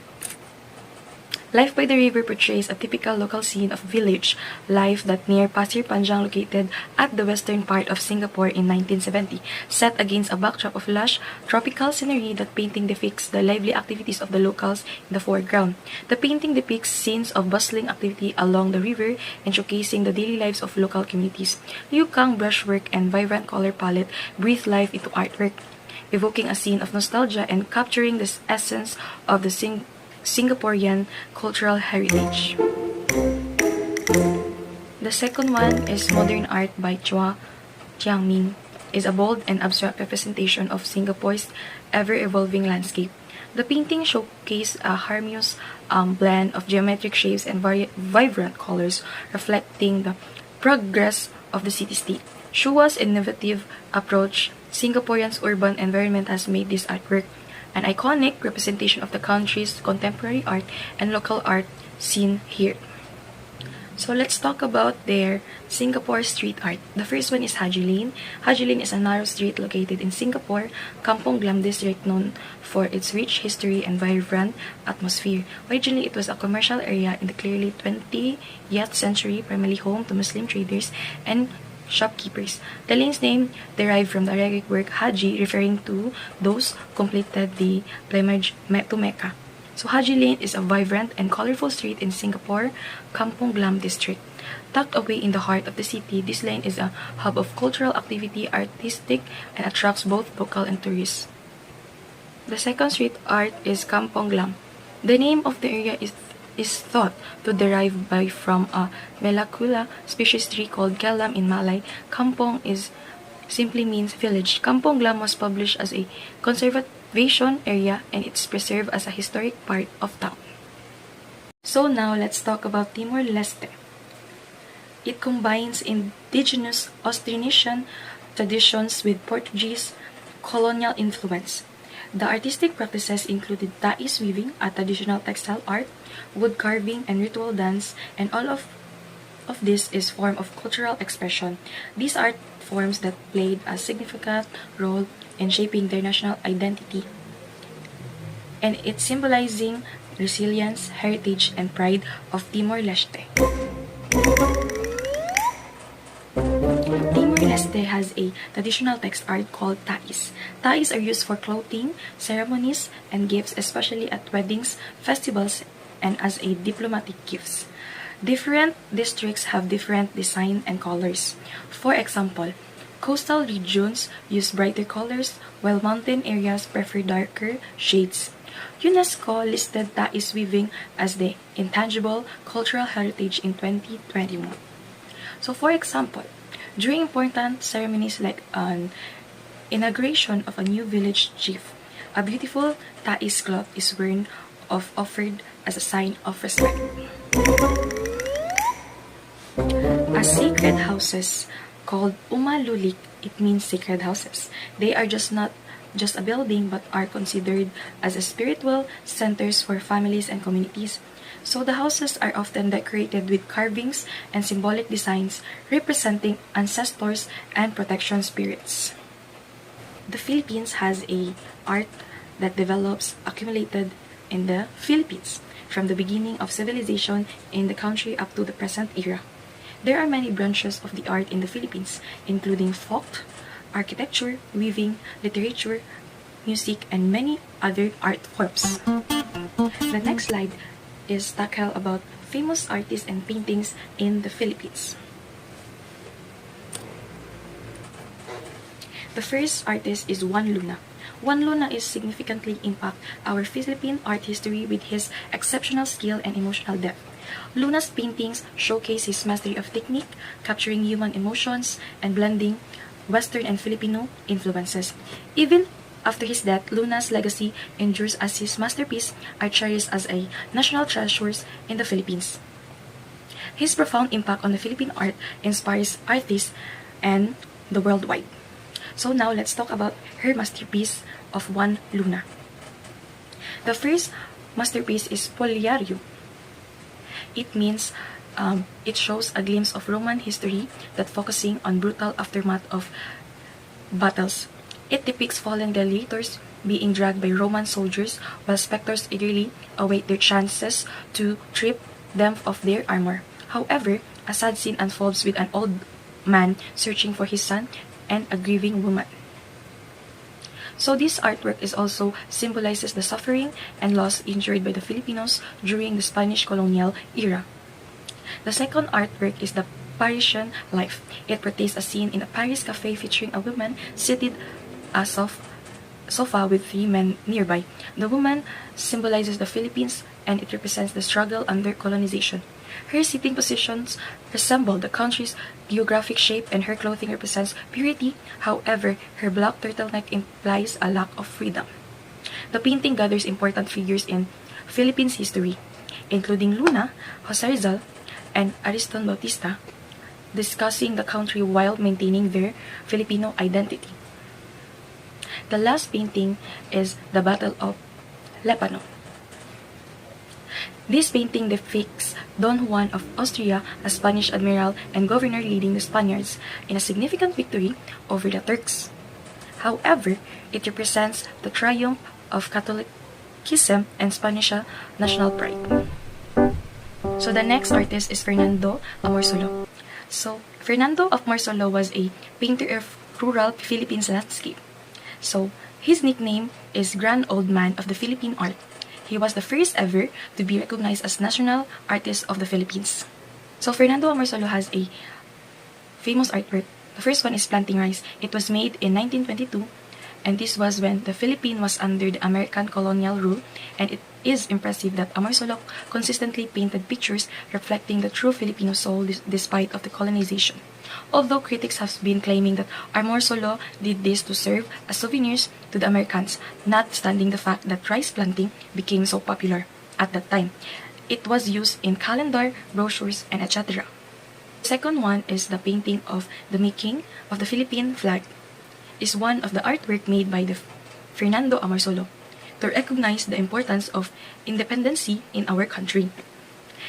portrays a typical local scene of village life that near Pasir Panjang, located at the western part of Singapore in 1970, set against a backdrop of lush tropical scenery. That painting depicts the lively activities of the locals in the foreground. The painting depicts scenes of bustling activity along the river and showcasing the daily lives of local communities. Liu Kang brushwork and vibrant color palette breathe life into artwork. evoking a scene of nostalgia and capturing the essence of the Singaporean cultural heritage. The second one is Modern Art by Chua Chiang-ming, is a bold and abstract representation of Singapore's ever-evolving landscape. The painting showcased a harmonious blend of geometric shapes and vibrant colors, reflecting the progress of the city-state. Chua's innovative approach, Singapore's urban environment has made this artwork an iconic representation of the country's contemporary art and local art scene here. So let's talk about their Singapore street art. The first one is Haji Lane. Haji Lane is a narrow street located in Singapore, Kampong Glam district, known for its rich history and vibrant atmosphere. Originally, it was a commercial area in the clearly 20th century, primarily home to Muslim traders and shopkeepers. The lane's name derived from the Arabic word Haji, referring to those completed the pilgrimage to Mecca. So Haji Lane is a vibrant and colorful street in Singapore, Kampong Glam district. Tucked away in the heart of the city, this lane is a hub of cultural activity, artistic, and attracts both local and tourists. The second street art is Kampong Glam. The name of the area is thought to derive from a Melacula species tree called Kelam in Malay. Kampong simply means village. Kampong Glam was published as a conservation area and it's preserved as a historic part of town. So now let's talk about Timor-Leste. It combines indigenous Austronesian traditions with Portuguese colonial influence. The artistic practices included ta'is weaving, a traditional textile art, wood carving, and ritual dance, and all of this is form of cultural expression. These art forms that played a significant role in shaping their national identity, and it's symbolizing resilience, heritage, and pride of Timor-Leste. Timor-Leste has a traditional text art called ta'is. Ta'is are used for clothing, ceremonies, and gifts, especially at weddings, festivals, and as a diplomatic gifts. Different districts have different design and colors. For example, coastal regions use brighter colors, while mountain areas prefer darker shades. UNESCO listed ta'is weaving as the intangible cultural heritage in 2021. So for example, during important ceremonies like an inauguration of a new village chief, a beautiful ta'is cloth is worn offered as a sign of respect. As sacred houses called Umalulik, it means sacred houses. They are not just a building but are considered as a spiritual centers for families and communities. So the houses are often decorated with carvings and symbolic designs representing ancestors and protection spirits. The Philippines has a art that develops accumulated in the Philippines from the beginning of civilization in the country up to the present era. There are many branches of the art in the Philippines, including folk, architecture, weaving, literature, music, and many other art forms. The next slide is tackle about famous artists and paintings in the Philippines. The first artist is Juan Luna. Juan Luna is significantly impact our Philippine art history with his exceptional skill and emotional depth. Luna's paintings showcase his mastery of technique, capturing human emotions and blending Western and Filipino influences. Even after his death, Luna's legacy endures as his masterpieces are cherished as a national treasures in the Philippines. His profound impact on the Philippine art inspires artists and the worldwide. So now let's talk about her masterpiece of Juan Luna. The first masterpiece is Poliario. It means it shows a glimpse of Roman history that focusing on brutal aftermath of battles. It depicts fallen gladiators being dragged by Roman soldiers while spectators eagerly await their chances to strip them of their armor. However, a sad scene unfolds with an old man searching for his son and a grieving woman. So this artwork is also symbolizes the suffering and loss endured by the Filipinos during the Spanish colonial era. The second artwork is the Parisian Life. It portrays a scene in a Paris cafe featuring a woman seated as of sofa with three men nearby. The woman symbolizes the Philippines and it represents the struggle under colonization. Her sitting positions resemble the country's geographic shape and her clothing represents purity. However, her black turtleneck implies a lack of freedom. The painting gathers important figures in Philippines history, including Luna, Jose Rizal, and Ariston Bautista, discussing the country while maintaining their Filipino identity. The last painting is The Battle of Lepano. This painting depicts Don Juan of Austria, a Spanish admiral and governor leading the Spaniards in a significant victory over the Turks. However, it represents the triumph of Catholicism and Spanish national pride. So the next artist is Fernando Amorsolo. So Fernando of Morsolo was a painter of rural Philippines landscape. So his nickname is Grand Old Man of the Philippine Art. He was the first ever to be recognized as National Artist of the Philippines. So Fernando Amorsolo has a famous artwork. The first one is Planting Rice. It was made in 1922 and this was when the Philippines was under the American colonial rule, and it is impressive that Amorsolo consistently painted pictures reflecting the true Filipino soul despite of the colonization. Although critics have been claiming that Amorsolo did this to serve as souvenirs to the Americans, notwithstanding the fact that rice planting became so popular at that time. It was used in calendar, brochures, and etc. The second one is the painting of the making of the Philippine flag. Is one of the artwork made by the Fernando Amorsolo to recognize the importance of independency in our country.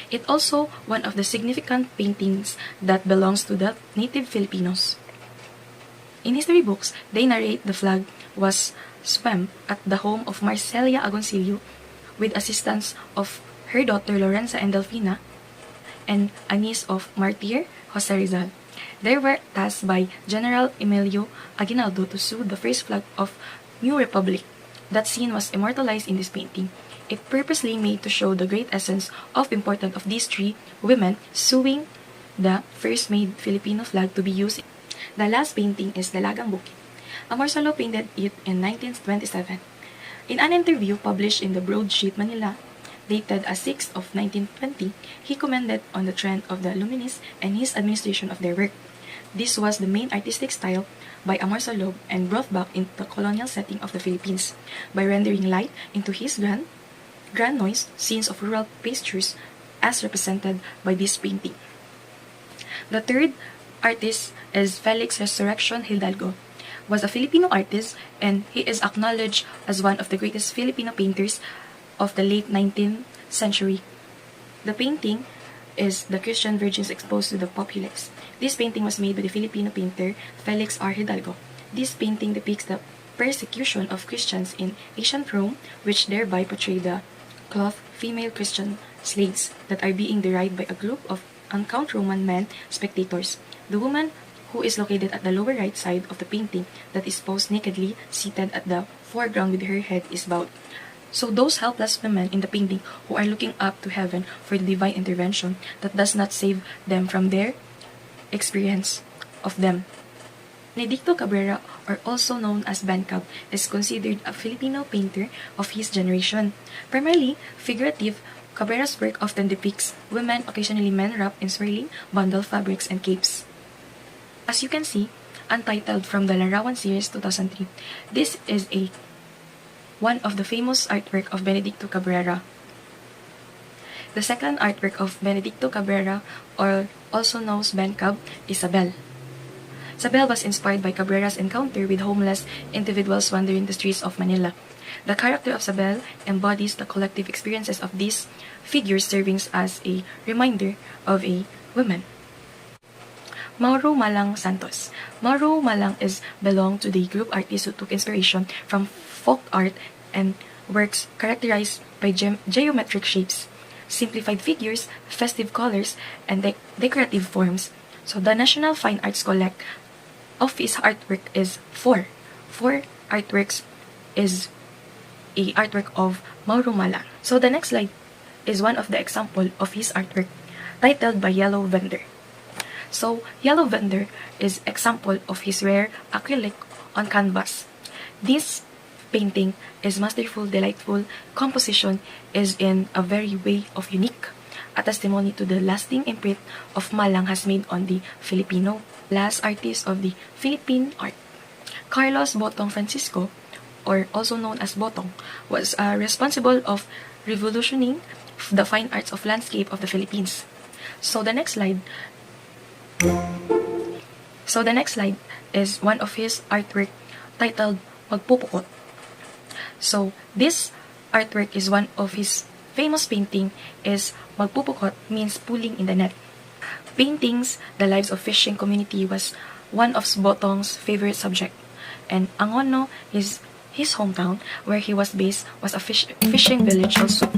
It also one of the significant paintings that belongs to the native Filipinos. In history books, they narrate the flag was swam at the home of Marcelia Agoncillo with assistance of her daughter Lorenza and Delfina and a niece of Martyr Jose Rizal. They were tasked by General Emilio Aguinaldo to sew the first flag of New Republic. That scene was immortalized in this painting. It purposely made to show the great essence of importance of these three women sewing the first made Filipino flag to be used. The last painting is Dalagang Bukid. Amorsolo painted it in 1927. In an interview published in the Broadsheet Manila, dated as 6th of 1920, he commented on the trend of the Luminists and his administration of their work. This was the main artistic style by Amorsolo and brought back into the colonial setting of the Philippines by rendering light into his grand noise scenes of rural pastures as represented by this painting. The third artist is Felix Resurrection Hidalgo, was a Filipino artist and he is acknowledged as one of the greatest Filipino painters of the late 19th century. The painting is The Christian Virgins Exposed to the Populace. This painting was made by the Filipino painter Felix R. Hidalgo. This painting depicts the persecution of Christians in ancient Rome, which thereby portray the cloth female Christian slaves that are being derided by a group of uncouth Roman men spectators. The woman who is located at the lower right side of the painting that is posed nakedly seated at the foreground with her head is bowed. So those helpless women in the painting who are looking up to heaven for the divine intervention that does not save them from their experience of them. Benedicto Cabrera, or also known as Bencab, is considered a Filipino painter of his generation. Primarily figurative, Cabrera's work often depicts women, occasionally men wrapped in swirling bundle fabrics and capes. As you can see, untitled from the Larawan series 2003, this is one of the famous artwork of Benedicto Cabrera. The second artwork of Benedicto Cabrera, or also known as Bencab, is Belle. Belle was inspired by Cabrera's encounter with homeless individuals wandering the streets of Manila. The character of Belle embodies the collective experiences of these figures, serving as a reminder of a woman. Mauro Malang Santos. Mauro Malang belonged to the group artists who took inspiration from folk art and works characterized by geometric shapes, simplified figures, festive colors, and decorative forms. So the National Fine Arts Collect of his artwork is four artworks is a artwork of Mauro Malang. So the next slide is one of the example of his artwork titled by Yellow Vendor. So Yellow Vendor is example of his rare acrylic on canvas. This painting is masterful, delightful, composition is in a very way of unique. A testimony to the lasting imprint of Malang has made on the Filipino last artist of the Philippine art. Carlos Botong Francisco, or also known as Botong, was responsible of revolutioning the fine arts of landscape of the Philippines. So the next slide is one of his artwork titled Magpupukot. So this artwork is one of his famous painting is Magpupukot means pulling in the net. Paintings the lives of fishing community was one of Botong's favorite subject, and Angono is his hometown where he was based was a fishing village also.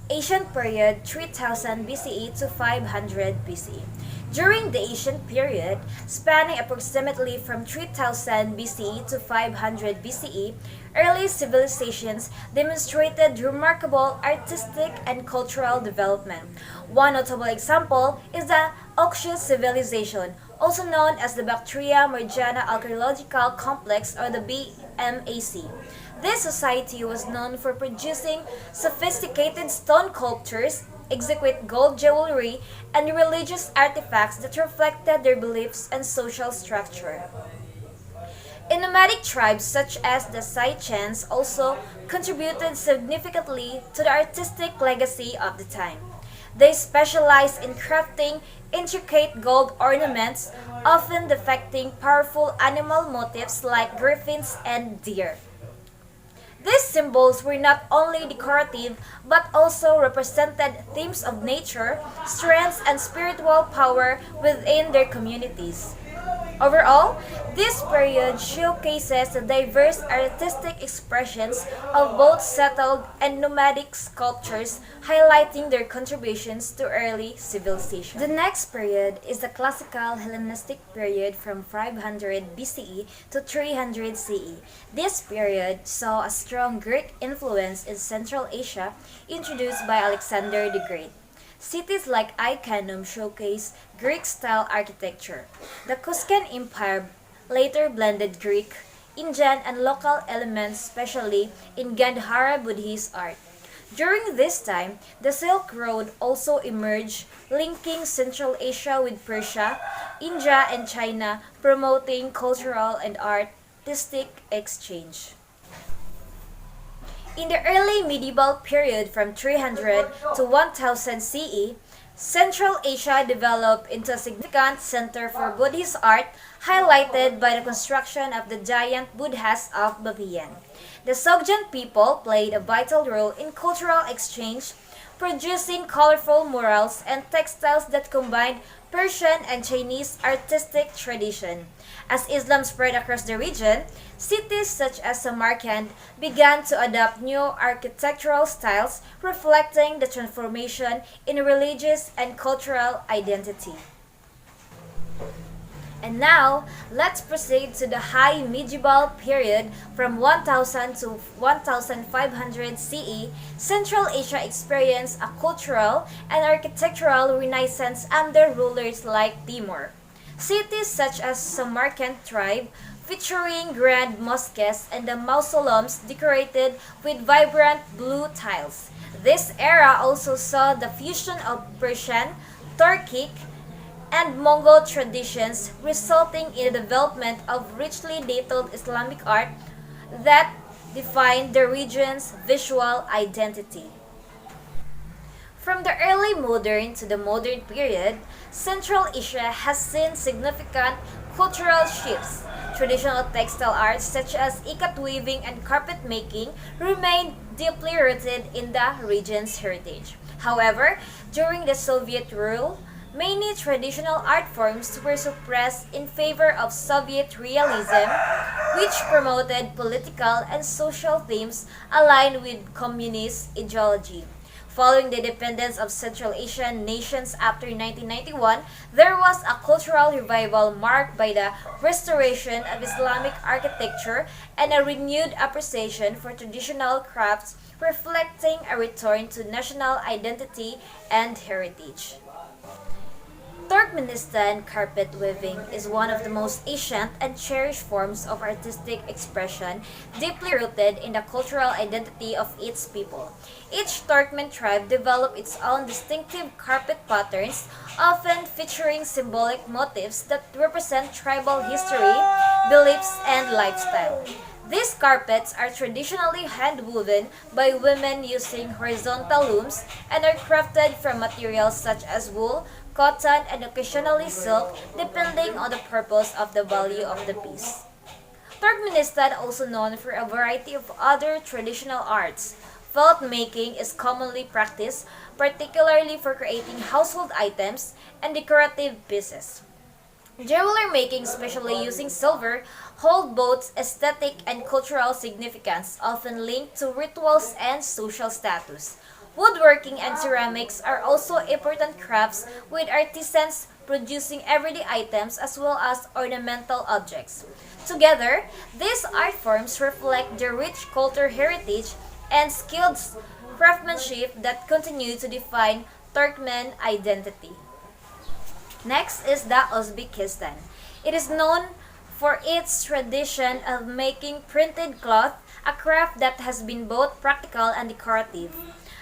Asian period 3000 BCE to 500 BCE. During the Asian period, spanning approximately from 3000 BCE to 500 BCE, early civilizations demonstrated remarkable artistic and cultural development. One notable example is the Oxus civilization, also known as the Bactria Margiana Archaeological Complex or the BMAC. This society was known for producing sophisticated stone sculptures, exquisite gold jewelry, and religious artifacts that reflected their beliefs and social structure. Nomadic tribes such as the Saichens also contributed significantly to the artistic legacy of the time. They specialized in crafting intricate gold ornaments, often depicting powerful animal motifs like griffins and deer. These symbols were not only decorative but also represented themes of nature, strength, and spiritual power within their communities. Overall, this period showcases the diverse artistic expressions of both settled and nomadic sculptures, highlighting their contributions to early civilization. The next period is the classical Hellenistic period from 500 BCE to 300 CE. This period saw a strong Greek influence in Central Asia, introduced by Alexander the Great. Cities like Iconium showcase Greek-style architecture. The Kuscan Empire later blended Greek, Indian, and local elements, especially in Gandhara Buddhist art. During this time, the Silk Road also emerged, linking Central Asia with Persia, India, and China, promoting cultural and artistic exchange. In the early medieval period from 300 to 1000 CE, Central Asia developed into a significant center for Buddhist art, highlighted by the construction of the giant Buddhas of Babayan. The Sogdian people played a vital role in cultural exchange, producing colorful murals and textiles that combined Persian and Chinese artistic tradition. As Islam spread across the region, cities such as Samarkand began to adopt new architectural styles, reflecting the transformation in religious and cultural identity. And now, let's proceed to the High Medieval period from 1000 to 1500 CE. Central Asia experienced a cultural and architectural renaissance under rulers like Timur. Cities such as Samarkand tribe, featuring grand mosques and the mausoleums decorated with vibrant blue tiles. This era also saw the fusion of Persian, Turkic, and Mongol traditions, resulting in the development of richly detailed Islamic art that defined the region's visual identity. From the early modern to the modern period, Central Asia has seen significant cultural shifts. Traditional textile arts such as ikat weaving and carpet making remained deeply rooted in the region's heritage. However, during the Soviet rule, many traditional art forms were suppressed in favor of Soviet realism, which promoted political and social themes aligned with communist ideology. Following the independence of Central Asian nations after 1991, there was a cultural revival marked by the restoration of Islamic architecture and a renewed appreciation for traditional crafts, reflecting a return to national identity and heritage. Turkmenistan carpet weaving is one of the most ancient and cherished forms of artistic expression, deeply rooted in the cultural identity of its people. Each Turkmen tribe developed its own distinctive carpet patterns, often featuring symbolic motifs that represent tribal history, beliefs, and lifestyle. These carpets are traditionally hand-woven by women using horizontal looms and are crafted from materials such as wool, cotton, and occasionally silk, depending on the purpose of the value of the piece. Turkmenistan, also known for a variety of other traditional arts. Felt making is commonly practiced, particularly for creating household items and decorative pieces. Jewelry making, especially using silver, hold both aesthetic and cultural significance, often linked to rituals and social status. Woodworking and ceramics are also important crafts, with artisans producing everyday items as well as ornamental objects. Together, these art forms reflect the rich cultural heritage and skilled craftsmanship that continue to define Turkmen identity. Next is the Uzbekistan. It is known for its tradition of making printed cloth, a craft that has been both practical and decorative.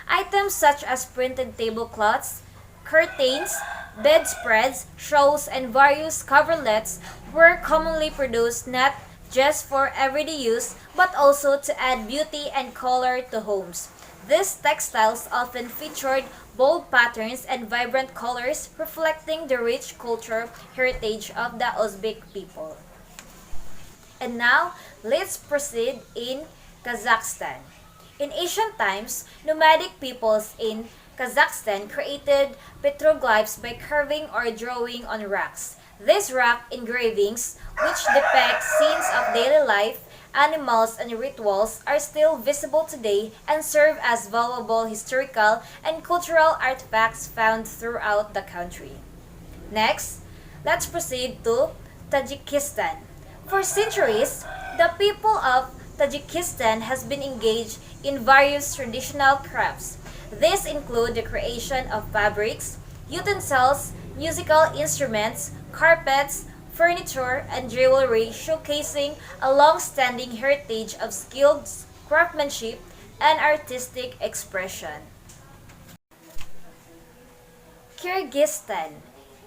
Items such as printed tablecloths, curtains, bedspreads, shawls, and various coverlets were commonly produced not just for everyday use but also to add beauty and color to homes. These textiles often featured bold patterns and vibrant colors, reflecting the rich cultural heritage of the Uzbek people. And now, let's proceed in Kazakhstan. In ancient times, nomadic peoples in Kazakhstan created petroglyphs by carving or drawing on rocks. These rock engravings, which depict scenes of daily life, animals, and rituals, are still visible today and serve as valuable historical and cultural artifacts found throughout the country. Next, let's proceed to Tajikistan. For centuries, the people of Tajikistan has been engaged in various traditional crafts. These include the creation of fabrics, utensils, musical instruments, carpets, furniture, and jewelry, showcasing a long-standing heritage of skilled craftsmanship and artistic expression. Kyrgyzstan.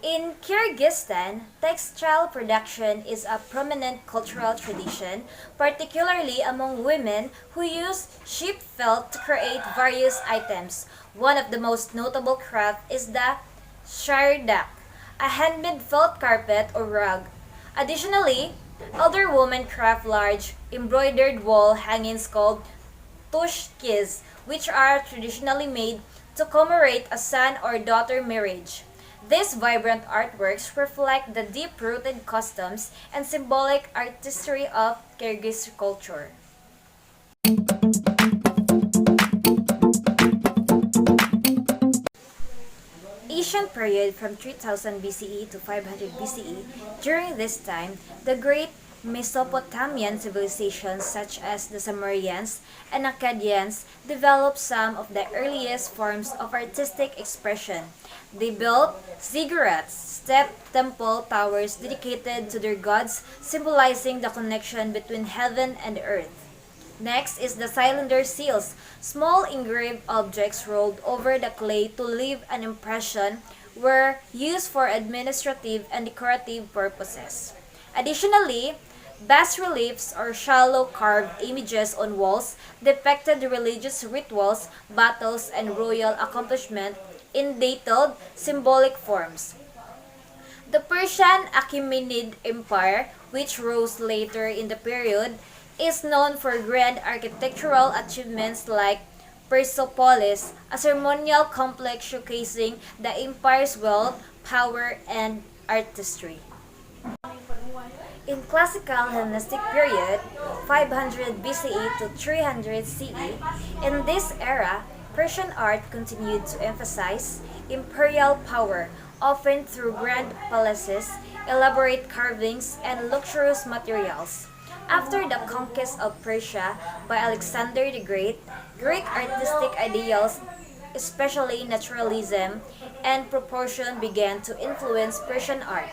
In Kyrgyzstan, textile production is a prominent cultural tradition, particularly among women who use sheep felt to create various items. One of the most notable crafts is the shardak, a handmade felt carpet or rug. Additionally, older women craft large embroidered wall hangings called tushkiz, which are traditionally made to commemorate a son or daughter marriage. These vibrant artworks reflect the deep-rooted customs and symbolic artistry of Kyrgyz culture. Asian period from 3000 BCE to 500 BCE. During this time, the great Mesopotamian civilizations such as the Sumerians and Akkadians developed some of the earliest forms of artistic expression. They built ziggurats, step temple towers dedicated to their gods, symbolizing the connection between heaven and earth. Next is the cylinder seals, small engraved objects rolled over the clay to leave an impression, were used for administrative and decorative purposes. Additionally, bas-reliefs or shallow carved images on walls depicted religious rituals, battles, and royal accomplishment in detailed symbolic forms. The Persian Achaemenid Empire, which rose later in the period, is known for grand architectural achievements like Persepolis, a ceremonial complex showcasing the empire's wealth, power, and artistry. In classical Hellenistic period, 500 BCE to 300 CE, in this era, Persian art continued to emphasize imperial power, often through grand palaces, elaborate carvings, and luxurious materials. After the conquest of Persia by Alexander the Great, Greek artistic ideals, especially naturalism, and proportion began to influence Persian art.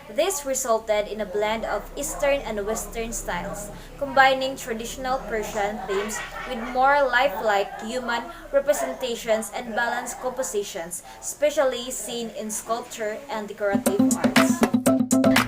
This resulted in a blend of Eastern and Western styles, combining traditional Persian themes with more lifelike human representations and balanced compositions, especially seen in sculpture and decorative arts.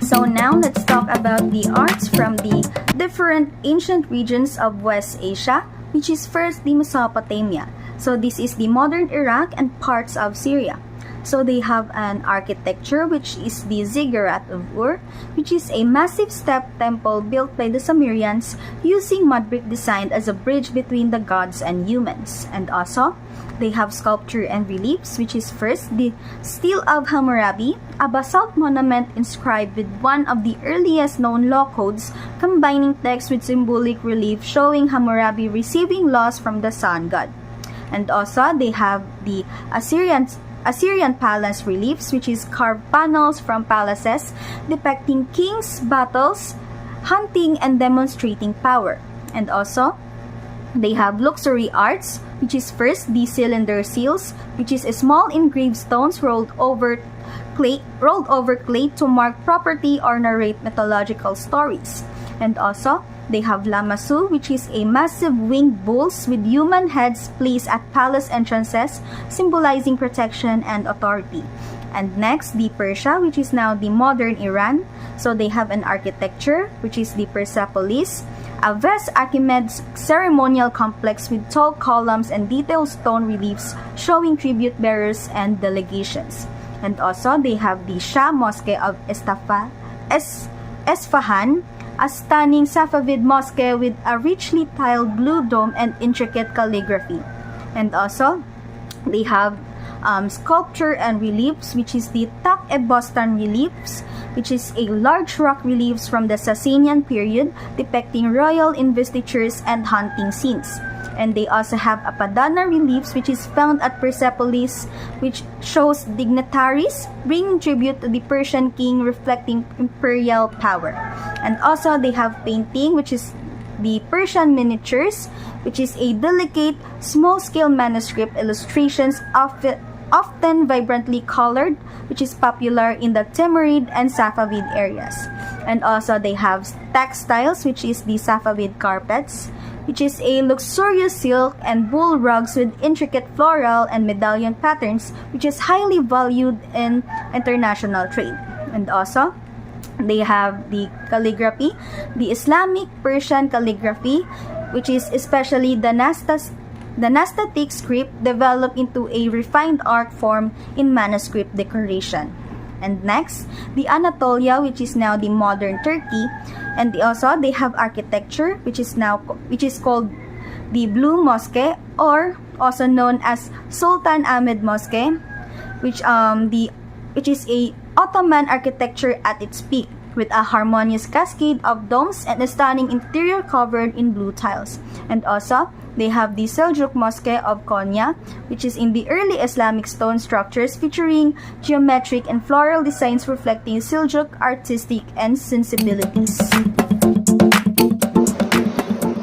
So now let's talk about the arts from the different ancient regions of West Asia, which is first the Mesopotamia. So this is the modern Iraq and parts of Syria. So they have an architecture which is the Ziggurat of Ur, which is a massive step temple built by the Sumerians using mud brick designed as a bridge between the gods and humans. And also, they have sculpture and reliefs, which is first the Stele of Hammurabi, a basalt monument inscribed with one of the earliest known law codes, combining text with symbolic relief showing Hammurabi receiving laws from the sun god. And also, they have the Assyrian palace reliefs, which is carved panels from palaces depicting kings, battles, hunting, and demonstrating power. And also, they have luxury arts, which is first the cylinder seals, which is a small engraved stones rolled over clay to mark property or narrate mythological stories. And also, they have lamasu, which is a massive winged bulls with human heads placed at palace entrances, symbolizing protection and authority. And next, the Persia, which is now the modern Iran. So they have an architecture, which is the Persepolis, a vast Archimedes ceremonial complex with tall columns and detailed stone reliefs showing tribute bearers and delegations. And also, they have the Shah Mosque of Esfahan, a stunning Safavid mosque with a richly tiled blue dome and intricate calligraphy. And also, they have sculpture and reliefs, which is the Tak-e-Bostan reliefs, which is a large rock reliefs from the Sasanian period depicting royal investitures and hunting scenes. And they also have a Padana reliefs, which is found at Persepolis, which shows dignitaries bringing tribute to the Persian king, reflecting imperial power. And also they have painting, which is the Persian miniatures, which is a delicate, small-scale manuscript illustrations often vibrantly colored, which is popular in the Timurid and Safavid areas. And also they have textiles, which is the Safavid carpets, which is a luxurious silk and wool rugs with intricate floral and medallion patterns, which is highly valued in international trade. And also, they have the calligraphy, the Islamic Persian calligraphy, which is especially the Nastatic script developed into a refined art form in manuscript decoration. And next, the Anatolia, which is now the modern Turkey, and they have architecture, which is called the Blue Mosque, or also known as Sultan Ahmed Mosque, which is a Ottoman architecture at its peak, with a harmonious cascade of domes and a stunning interior covered in blue tiles. And also, they have the Seljuk Mosque of Konya, which is in the early Islamic stone structures featuring geometric and floral designs reflecting Seljuk artistic and sensibilities.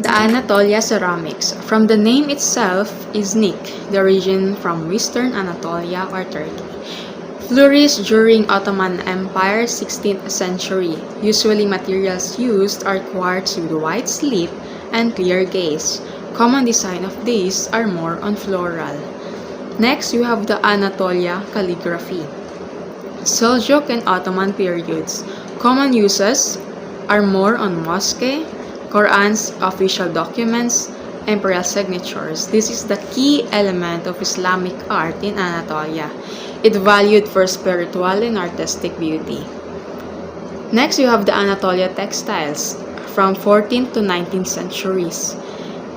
The Anatolia ceramics, from the name itself, is Nik, the region from Western Anatolia or Turkey. Flourished during Ottoman Empire 16th century. Usually materials used are quartz with white slip and clear gaze. Common design of these are more on floral. Next, you have the Anatolia calligraphy. Seljuk and Ottoman periods. Common uses are more on mosque, Qurans, official documents, imperial signatures. This is the key element of Islamic art in Anatolia. It valued for spiritual and artistic beauty. Next, you have the Anatolia textiles from 14th to 19th centuries.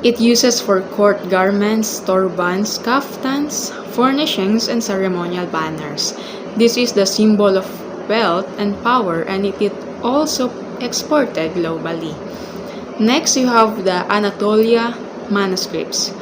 It uses for court garments, turbans, kaftans, furnishings, and ceremonial banners. This is the symbol of wealth and power, and it is also exported globally. Next, you have the Anatolia manuscripts.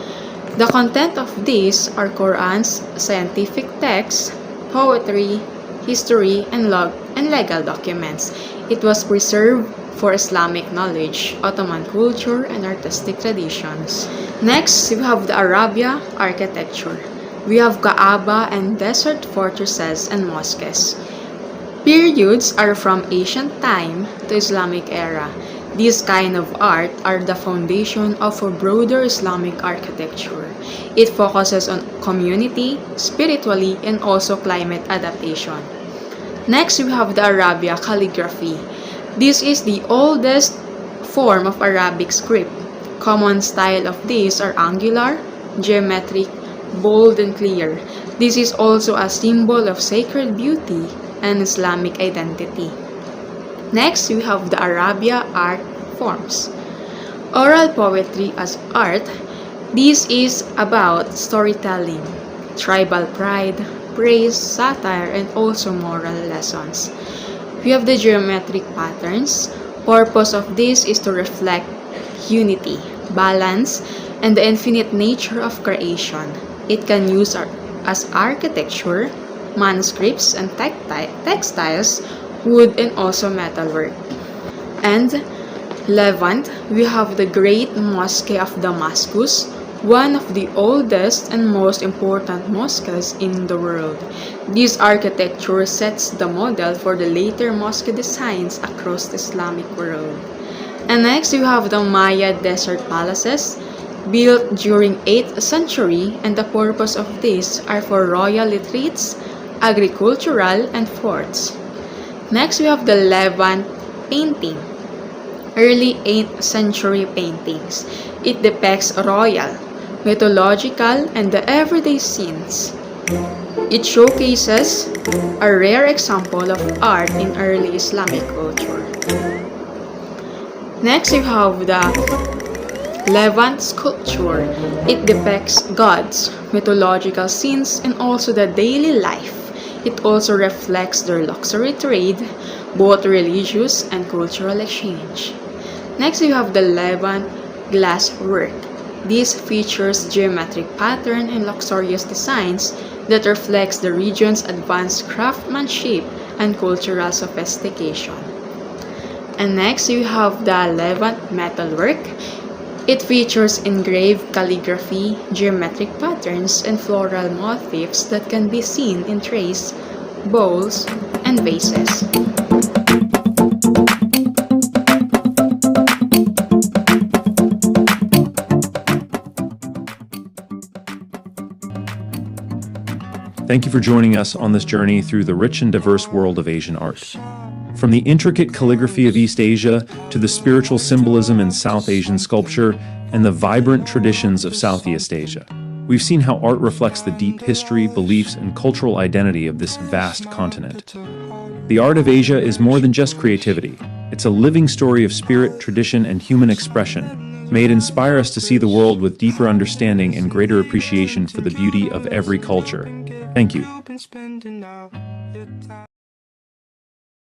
The content of these are Qurans, scientific texts, poetry, history, and legal documents. It was preserved for Islamic knowledge, Ottoman culture, and artistic traditions. Next, we have the Arabia architecture. We have Kaaba and desert fortresses and mosques. Periods are from ancient time to Islamic era. These kind of art are the foundation of a broader Islamic architecture. It focuses on community, spiritually, and also climate adaptation. Next, we have the Arabia calligraphy. This is the oldest form of Arabic script. Common style of these are angular, geometric, bold, and clear. This is also a symbol of sacred beauty and Islamic identity. Next, we have the Arabia art forms. Oral poetry as art. This is about storytelling, tribal pride, praise, satire, and also moral lessons. We have the geometric patterns. Purpose of this is to reflect unity, balance, and the infinite nature of creation. It can use as architecture, manuscripts, and textiles, wood, and also metalwork. And Levant, we have the Great Mosque of Damascus, one of the oldest and most important mosques in the world. This architecture sets the model for the later mosque designs across the Islamic world. And next, you have the Maya desert palaces, built during 8th century, and the purpose of these are for royal retreats, agricultural, and forts. Next, we have the Levant painting, early 8th century paintings. It depicts royal, mythological, and the everyday scenes. It showcases a rare example of art in early Islamic culture. Next, you have the Levant sculpture. It depicts gods, mythological scenes, and also the daily life. It also reflects their luxury trade, both religious and cultural exchange. Next, you have the Levant glass work. This features geometric pattern and luxurious designs that reflects the region's advanced craftsmanship and cultural sophistication. And next, you have the Levant metalwork. It features engraved calligraphy, geometric patterns, and floral motifs that can be seen in trays, bowls, and vases. Thank you for joining us on this journey through the rich and diverse world of Asian art. From the intricate calligraphy of East Asia to the spiritual symbolism in South Asian sculpture and the vibrant traditions of Southeast Asia, we've seen how art reflects the deep history, beliefs, and cultural identity of this vast continent. The art of Asia is more than just creativity. It's a living story of spirit, tradition, and human expression. May it inspire us to see the world with deeper understanding and greater appreciation for the beauty of every culture. Thank you.